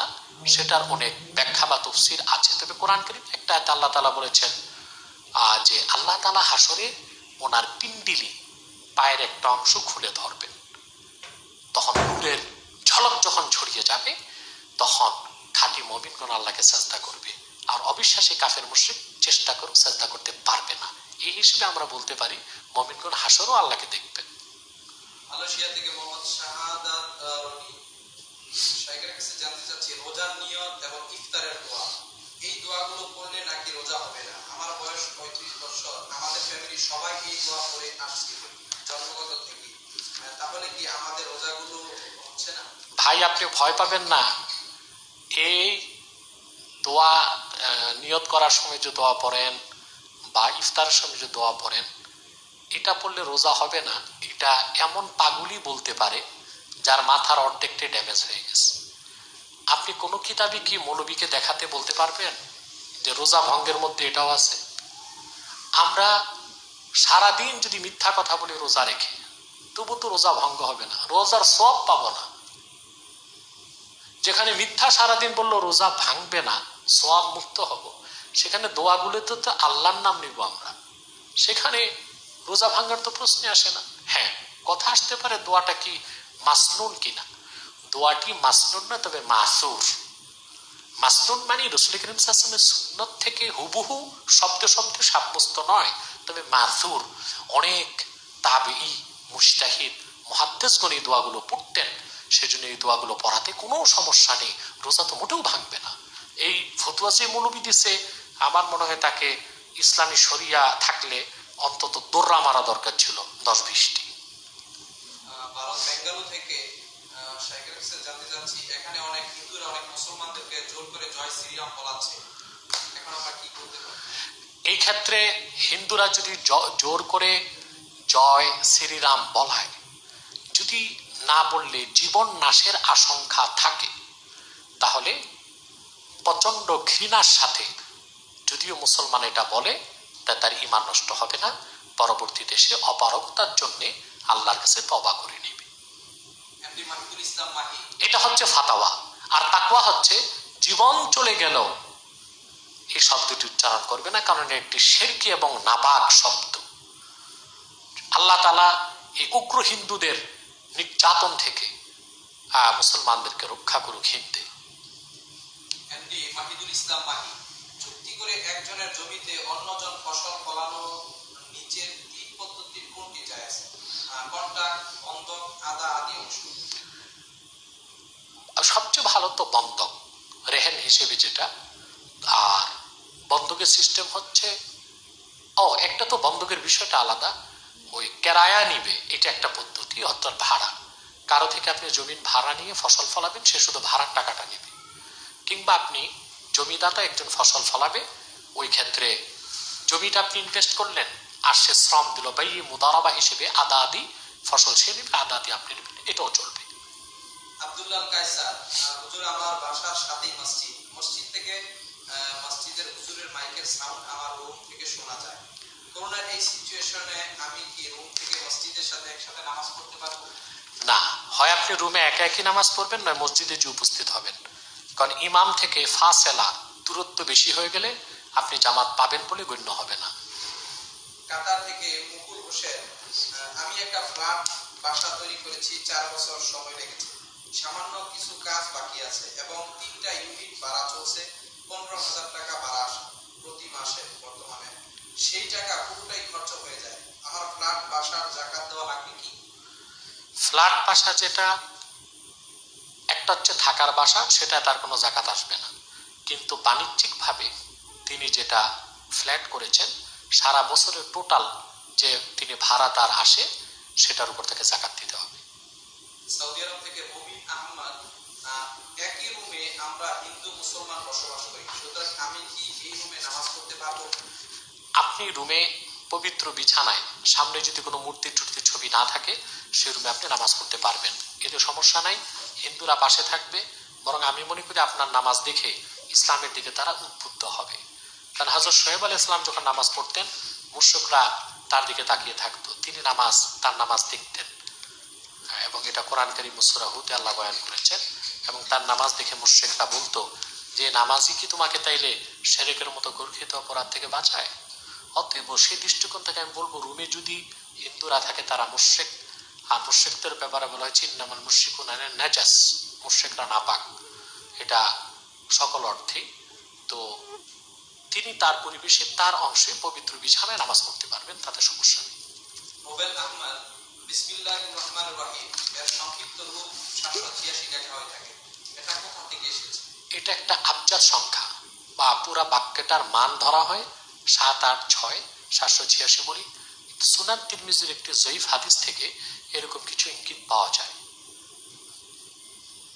সেটার অনেক ব্যাখ্যা বা তাফসীর আছে। তবে কোরআন কারীম একটা আয়াতে আল্লাহ তাআলা বলেছেন যে আল্লাহ তাআলা হাসরে ওনার পিণ্ডিলি পায়ের একটা অংশ খুলে ধরবেন, তখন নূরের ঝলক যখন ছড়িয়ে যাবে তখন খাঁটি মুমিনগণ আল্লাহকে সাজদা করবে, আর অবিশ্বাসী কাফের মুশরিক চেষ্টা করুক সাজদা করতে পারবে না। এই হিসেবে আমরা বলতে পারি মুমিনগণ হাসরেও আল্লাহকে দেখবেন। মালয়েশিয়া থেকে মোহাম্মদ শাহাদাত রনি ভাইয়ের কাছে জানতে চাচ্ছি, রোজার নিয়ত এবং ইফতারের দোয়া এই দোয়াগুলো পড়লে নাকি রোজা হবে না? আমার বয়স 35 বছর, আমাদের ফ্যামিলি সবাই এই দোয়া পড়ে আসছে জন্মগত থেকে, তাহলে কি আমাদের রোজাগুলো হচ্ছে না? ভাই আপনি ভয় পাবেন না, এই দোয়া নিয়ত করার সময় যে দোয়া পড়েন বা ইফতারের সময় যে দোয়া পড়েন এটা পড়লে রোজা হবে না, এটা এমন পাগলই বলতে পারে যার মাথার অর্ধেকটাই ড্যামেজ হয়ে গেছে। আপনি কোনো কিতাবে কি মৌলবীকে দেখাতে বলতে পারবেন যে রোজা ভঙ্গের মধ্যে এটাও আছে? আমরা সারাদিন যদি মিথ্যা কথা বলি রোজা রেখে, তবু তো রোজা ভঙ্গ হবে না, রোজার সওয়াব পাবো না। যেখানে মিথ্যা সারাদিন বললো রোজা ভাঙবে না, সওয়াব মুক্ত হব, সেখানে দোয়াগুলোতে তো আল্লাহর নাম নিব আমরা, সেখানে রোজা ভাঙার তো প্রশ্ন আসে না। হ্যাঁ, কথা আসতে পারে দোয়াটা কি মাসনুন কিনা। দোয়াটি মাসনুন না, তবে মাসুর। মাসনুন মানে রাসূল করিম সাল্লাল্লাহু আলাইহি ওয়াসাল্লামের সুন্নাত থেকে হুবহু শব্দে শব্দে সাব্যস্ত নয়, তবে মাসুর। অনেক তাবেঈ, মুজতাহিদ, মুহাদ্দিসগণ এই দোয়াগুলো পড়তেন, সেজন্য এই দোয়াগুলো পড়াতে কোনো সমস্যা নেই, রোজা তো মোটেও ভাঙবে না। এই ফতোয়া যে মৌলবী দিছে আমার মনে হয় তাকে ইসলামী শরিয়া থাকলে অন্তত দোররা মারা দরকার ছিল 10-20টি। ভারত বেঙ্গালুরু থেকে শাইখের কাছে জানতে চাচ্ছি, এখানে অনেক হিন্দুরা অনেক মুসলমানদেরকে জোর করে জয় শ্রীরাম বলাচ্ছে, এখন আমরা কি করতে পারি? এই ক্ষেত্রে হিন্দুরা যদি জোর করে জয় শ্রীরাম বলায়, যদি না বললে জীবন নাশের আশঙ্কা থাকে, তাহলে প্রচন্ড ঘৃণার সাথে যদিও মুসলমান এটা বলে, তা তার ঈমান নষ্ট হবে না, পরবর্তীতে সে অপারগতার জন্য আল্লাহর কাছে তওবা করে নেবে। এমডি মাহিদুল ইসলাম মাহি, এটা হচ্ছে ফাতাওয়া। আর তাকওয়া হচ্ছে জীবন চলে গেল এই শব্দটি উচ্চারণ করবে না, কারণ একটি শিরকি এবং নাপাক শব্দ। আল্লাহ তাআলা এই উগ্র হিন্দুদের নির্যাতন থেকে মুসলমানদেরকে রক্ষা করুক। হিন্দে এমডি মাহিদুল ইসলাম মাহি, চুক্তি করে একজনের জমিতে অন্যজন ফসল ফলানো নিচের 3 পদ্ধতির কোনটি জায়েজ? কন্ট্রাক্ট, বন্ধক, আদা আদি অংশ। সবচেয়ে ভালো তো বন্ধক, রেহেন হিসেবে যেটা। আর বন্ধকের সিস্টেম হচ্ছে একটা তো বন্ধকের বিষয়টা আলাদা, ওই কেরায়া নিবে, এটা একটা পদ্ধতি, অর্থাৎ ভাড়া। কারো থেকে আপনি জমিন ভাড়া নিয়ে ফসল ফলাবেন, সে শুধু ভাড়ার টাকাটা নেবে। কিংবা আপনি জমিদাতা একজন ফসল ফলাবে, ওই ক্ষেত্রে জমিটা আপনি ইনভেস্ট করলেন আর সে শ্রম দিল, বা এই মুদারাবা হিসেবে আদা আদি ফসল সে নেবে, আদা আদি আপনি নেবেন, এটাও চলবে। আব্দুল্লাহ কায়সার, হুজুর আমার বাসার সাথেই মসজিদ, মসজিদ থেকে মসজিদের হুজুরের মাইকের সাউন্ড আমার রুম থেকে শোনা যায়। করোনার এই সিচুয়েশনে আমি কি রুম থেকে মসজিদের সাথে একসাথে নামাজ পড়তে পারবো? না, হয় আপনি রুমে একা একই নামাজ পড়বেন, নয় মসজিদে যে উপস্থিত হবেন। কারণ ইমাম থেকে ফাসেলা দূরত্ব বেশি হয়ে গেলে আপনি জামাত পাবেন বলে গণ্য হবে না। কাতার থেকে মুকুল হোসেন, আমি একটা ফ্ল্যাট বাসা তৈরি করেছি, 4 বছর সময় লেগেছে। সামান্য কিছু কাজ বাকি আছে এবং 3টা ইউনিট ভাড়া চলছে। 15,000 টাকা ভাড়া আসে প্রতি মাসে বর্তমানে। সেই টাকা পুরোটাই খরচ হয়ে যায়। আমার ফ্ল্যাট বাসার জাকাত দেওয়া লাগবে কি? ফ্ল্যাট বাসা যেটা একটা হচ্ছে থাকার বাসা, সেটা তার কোনো জাকাত আসবে না। কিন্তু বাণিজ্যিকভাবে তিনি যেটা ফ্ল্যাট করেছেন, সারা বছরের টোটাল যে তিনি ভাড়া তার আসে, সেটার উপর থেকে জাকাত দিতে হবে। সৌদি আরব থেকে মুমিন আহমদ, একই রুমে আমরা হিন্দু মুসলমান বসবাস করি, সুতরাং আমি কি এই রুমে নামাজ পড়তে পারবো? আপনি রুমে পবিত্র বিছানায় সামনে যদি কোনো মূর্তি টুর্তির ছবি না থাকে, সে রুমে আপনি নামাজ পড়তে পারবেন, এতে সমস্যা নাই। হিন্দুরা পাশে থাকবে, বরং আমি মনে করি আপনার নামাজ দেখে ইসলামের দিকে তারা উদ্বুদ্ধ হবে। কারণ হযরত শোয়েব আলাইহিস সালাম যখন নামাজ পড়তেন, মুশরিকরা তার দিকে তাকিয়ে থাকতো, তিনি তার নামাজ দেখতেন। এবং এটা কোরআন কারীম সূরা হুদে আল্লাহ বয়ান করেছেন। এবং তার নামাজ দেখে মুশরিকরা বলতো যে নামাজই কি তোমাকে তাইলে শিরকের মতো গর্হিত অপরাধ থেকে বাঁচায়? অতএব সেই দৃষ্টিকোণ থেকে আমি বলবো, রুমে যদি হিন্দুরা থাকে তারা মুশরিক, আর মুশরিকদের ব্যাপারে বলা হয়েছে ইন্নামাল মুশরিকুনা নাজাস, মুশরিকরা নাপাক, এটা সকল অর্থে। তো তিনি তার পরিবেশে তার অংশে পবিত্র বিছানায় নামাজ পড়তে পারবেন, তাতে সমস্যা নেই। নোবেল আহমদ, বিসমিল্লাহির রহমানির রহিম এর সংক্ষিপ্ত রূপ 786 লেখা হয়ে থাকে, এটা কোথা থেকে এসেছে? এটা একটা আবজাদ সংখ্যা বা পুরা বাক্যটার মান ধরা হয় 7, 8, 6, 786 বলি। সুনান তিরমিজির একটি জয়ীফ হাদিস থেকে এরকম কিছু ইঙ্গিত পাওয়া যায়।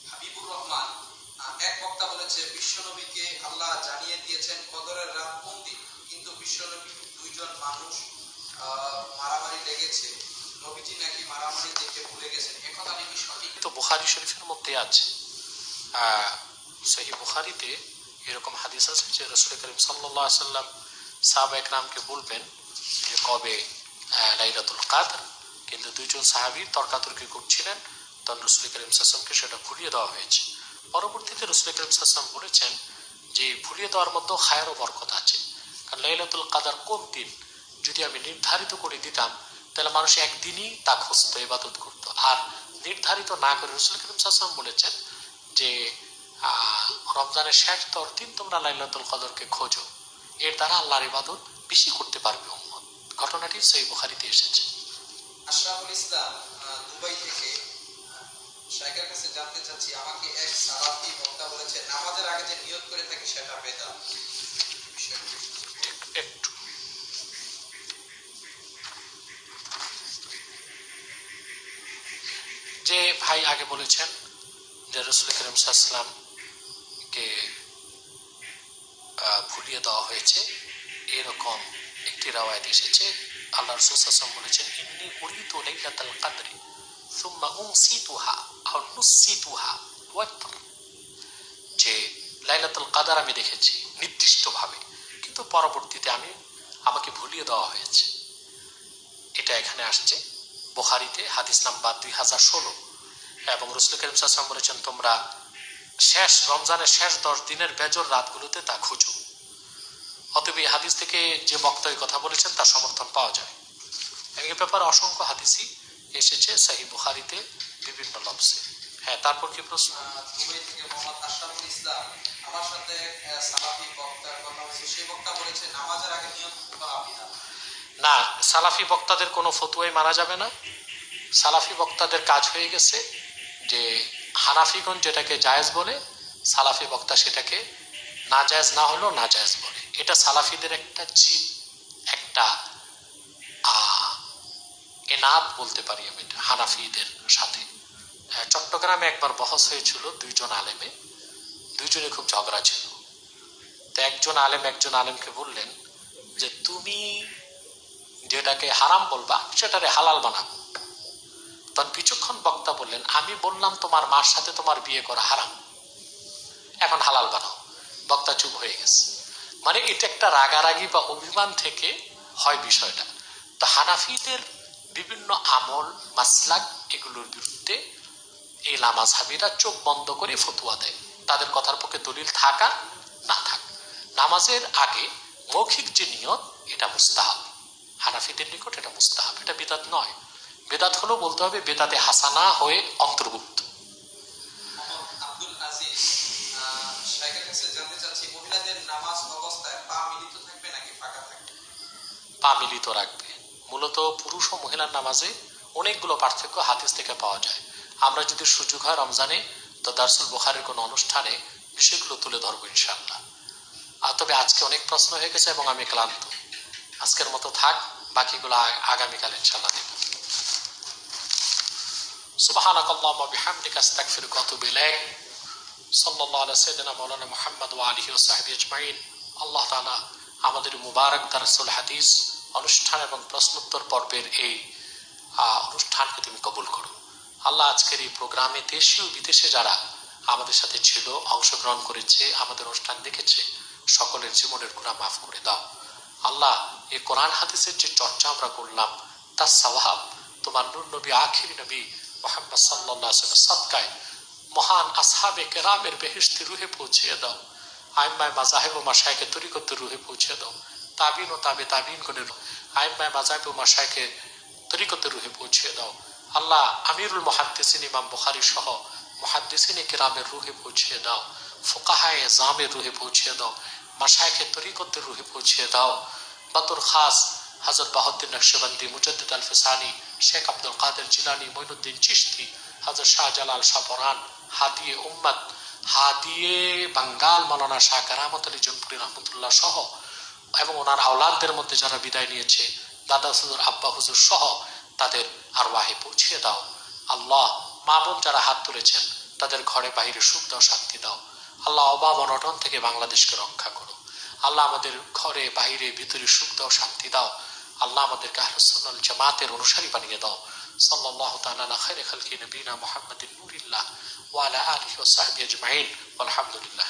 হাবিবুর রহমান, এক বক্তা বলেছে বিশ্বনবীকে আল্লাহ জানিয়ে দিয়েছেন কদরের রাত কোন দিন, কিন্তু বিশ্বনবী 2 জন মানুষ মারামারি লেগেছে, নবীজি নাকি মারামারি দেখে ভুলে গেছেন, একথা নাকি সঠিক? তো বুখারী শরীফের মধ্যে আছে, সহিহ বুখারীতে এরকম হাদিস আছে যে রাসূল করিম সাল্লাল্লাহু আলাইহি সাল্লাম সাহাবা একরামকে বলবেন যে কবে লাইলাতুল কদর, কিন্তু 2 জন সাহাবী তর্কাতর্কি করছিলেন, তখন রাসূল করিম সাল্লাল্লাহু আলাইহি সাল্লামকে সেটা ভুলিয়ে দেওয়া হয়েছে। পরবর্তীতে রাসূল করিম সাল্লাল্লাহু আলাইহি সাল্লাম বলেছেন যে ভুলিয়ে দেওয়ার মধ্যে খায়র ও বরকত আছে। কারণ লাইলাতুল কদর কোন দিন যদি আমি নির্ধারিত করে দিতাম, তাহলে মানুষ একদিনই তা খুঁজতো, ইবাদত করতো। আর নির্ধারিত না করে রাসূল করিম সাল্লাল্লাহু আলাইহি সাল্লাম বলেছেন যে রমজানের শেষ 10 দিন তোমরা লাইলাতুল কদরকে খোঁজো, এর দ্বারা আল্লাহর ইবাদত বেশি করতে পারবে উম্মত। ঘটনাটি সহিহ বুখারীতে এসেছে। আশরাফুল ইসলাম, দুবাই থেকে, শাইখের কাছে জানতে চাচ্ছি, আমাকে এক সালাফি বক্তা বলেছে নামাজের আগে যে নিয়ত করে থাকি সেটা বেদাত, একটু যে ভাই আগে বলেছেন যে রাসূল করিম সাল্লাল্লাহু আলাইহি ওয়াসাল্লামকে ভুলিয়ে দেওয়া হয়েছে, এরকম একটি রাওয়ায়াত এসেছে। আল্লাহ রাসূল সাল্লাল্লাহু আলাইহি ওয়াসাল্লাম বলেছেন ইন্নী উরিতু লাইলাতাল কদরি সুম্মা উনসিতুহা আও নুসিতুহা ওয়াতর, যে লাইলাতুল কদর আমি দেখেছি নির্দিষ্টভাবে, কিন্তু পরবর্তীতে আমাকে ভুলিয়ে দেওয়া হয়েছে। এটা এখানে আসছে বুখারীতে হাদিস নাম্বার 2016। এবং রাসূল করিম সাল্লাল্লাহু আলাইহি ওয়াসাল্লাম বলেছেন তোমরা রমজানের শেষ 10 দিনের বেজর রাতগুলোতে তা খুঁজো। অতএব এই হাদিস থেকে যে বক্তা এই কথা বলেছেন তার সমর্থন পাওয়া যায়। এই ব্যাপারে অসংখ্য হাদিসই এসেছে সহিহ বুখারীতে বিভিন্ন লফজে। হ্যাঁ, তারপর কি প্রশ্ন? দুবাই থেকে মোহাম্মদ আশরাফুল ইসলাম, আমার সাথে সালাফি বক্তার কথা হয়েছে, সেই বক্তা বলেছে নামাজের আগে নিয়ত করা বিদআত। না, সালাফি বক্তাদের কোনো ফতোয়াই মানা যাবে না। সালাফি বক্তাদের কাজ হয়ে গেছে যে হানাফিগণ যেটাকে জায়েজ বলে, সালাফি বক্তা সেটাকে না জায়েজ না হলেও না জায়েজ বলে। এটা সালাফিদের একটা এনাদ বলতে পারি আমি এটা হানাফিদের সাথে। চট্টগ্রামে একবার বহস হয়েছিল দুইজন আলেমে, দুইজনে খুব ঝগড়া ছিল। তো একজন আলেমকে বললেন যে তুমি যেটাকে হারাম বলবা সেটারে হালাল বানাবো। তখন কিছুক্ষণ বক্তা বললেন আমি বললাম তোমার মার সাথে তোমার বিয়ে করা হারাম, এখন হালাল বানাও। বক্তা চুপ হয়ে গেছে। মানে এটা একটা রাগারাগি বা অভিমান থেকে হয় বিষয়টা। তো হানাফিদের বিভিন্ন আমল মাসলাক এগুলোর বিরুদ্ধে এই লামাজহাবিরা চোখ বন্ধ করে ফতুয়া দেয়, তাদের কথার পক্ষে দলিল থাকা না থাক। নামাজের আগে মৌখিক যে নিয়ত এটা মুস্তাহাব, হানাফিদের নিকট এটা মুস্তাহাব, এটা বিদাত নয়। বেদাত হলো বলতে হবে বেদাতে হাসানা হয়ে অন্তর্ভুক্ত। আব্দুল আজিজ শাইখের কাছে জানতে চাচ্ছি, মহিলাদের নামাজ অবস্থায় পা মিলিত থাকবে নাকি ফাঁকা থাকবে? পা মিলিত রাখবে। মূলত পুরুষ ও মহিলার নামাজে অনেকগুলো পার্থক্য হাদিস থেকে পাওয়া যায়। আমরা যদি সুযোগ হয় রমজানে তো দারসুল বুখারীর কোনো অনুষ্ঠানে বিষয়গুলো তুলে ধরবো ইনশাআল্লাহ। আর তবে আজকে অনেক প্রশ্ন হয়ে গেছে এবং আমি ক্লান্ত, আজকের মতো থাক, বাকিগুলো আগামীকাল ইনশাআল্লাহ দেব। সুবহানাকাল্লাহুম্মা ওয়া বিহামদিকা আস্তাগফিরুকা ওয়া আতুবু ইলাইক। সাল্লাল্লাহু আলা সাইয়্যিদিনা মাওলানা মুহাম্মদ ওয়া আলিহি ওয়া সাহবিহি আজমাইন। আল্লাহ তাআলা আমাদের মুবারক দারসুল হাদিস অনুষ্ঠান এবং প্রশ্নোত্তর পর্বের এই অনুষ্ঠানকে তুমি কবুল করো। আল্লাহ আজকের এই প্রোগ্রামে দেশে ও বিদেশে যারা আমাদের সাথে ছিল, অংশগ্রহণ করেছে, আমাদের অনুষ্ঠান দেখেছে, সকলের জীবনের গুনাহ মাফ করে দাও। আল্লাহ এই কোরআন হাদিসের যে চর্চা আমরা করলাম তার সওয়াব তোমার নূর নবী আখিরি নবী মুহাম্মদ সাল্লাল্লাহু আলাইহি ওয়াসাল্লাম সাদকায় মহান আসহাবে কেরামের বেহেশতি রুহে পৌঁছিয়ে দাও। আইম্মায়ে মাযাহিব ও মাশায়েখে তরিকতের রুহে পৌঁছিয়ে দাও। তাবিন ও তাবে তাবিন গণের আইম্মায়ে মাযাহিব ও মাশায়েখে তরিকতের রুহে পৌঁছিয়ে দাও। আল্লাহ আমিরুল মুহাদ্দিসিন ইমাম বুখারী সহ মুহাদ্দিসিনে কেরামের রুহে পৌঁছিয়ে দাও। ফুকাহায়ে জামের রুহে পৌঁছিয়ে দাও। মাশায়েখে তরিকতের রুহে পৌঁছিয়ে দাও। বাতুর খাস হযরত বাহাউদ্দিন নকশবন্দি, মুজাদ্দিদ আল ফিসানি, শেখ আব্দুল কাদের জিলানী, মঈনুদ্দিন চিশতি, হযরত শাহজালাল শাহপরান, হাদিয়ে উম্মত, হাদিয়ে বাঙ্গাল মাওলানা শাহ কারামত আলী জনপুরি রহমতুল্লাহ সহ এবং ওনার আওলাদদের মধ্যে যারা বিদায় নিয়েছে, দাদা হুজুর, আব্বা হুজুর সহ তাদের আরওয়াহে পৌঁছিয়ে দাও। আল্লাহ মা বোন যারা হাত তুলেছেন তাদের ঘরে বাইরে সুখ দাও, শান্তি দাও। আল্লাহ অভাব অনটন থেকে বাংলাদেশকে রক্ষা করো। আল্লাহ আমাদের ঘরে বাইরে ভিতরে সুখ দাও, শান্তি দাও। আল্লাহ আমাদেরকে আহলুস সুন্নাহ ওয়াল জামাতের অনুসারী বানিয়ে দাও। সাল্লাল্লাহু তাআলা আলা খায়রি খালকি নবিনা মুহাম্মাদিন নূরিল্লাহ ওয়া আলা আলিহি ওয়া সাহবিহি আজমাইন। আলহামদুলিল্লাহ।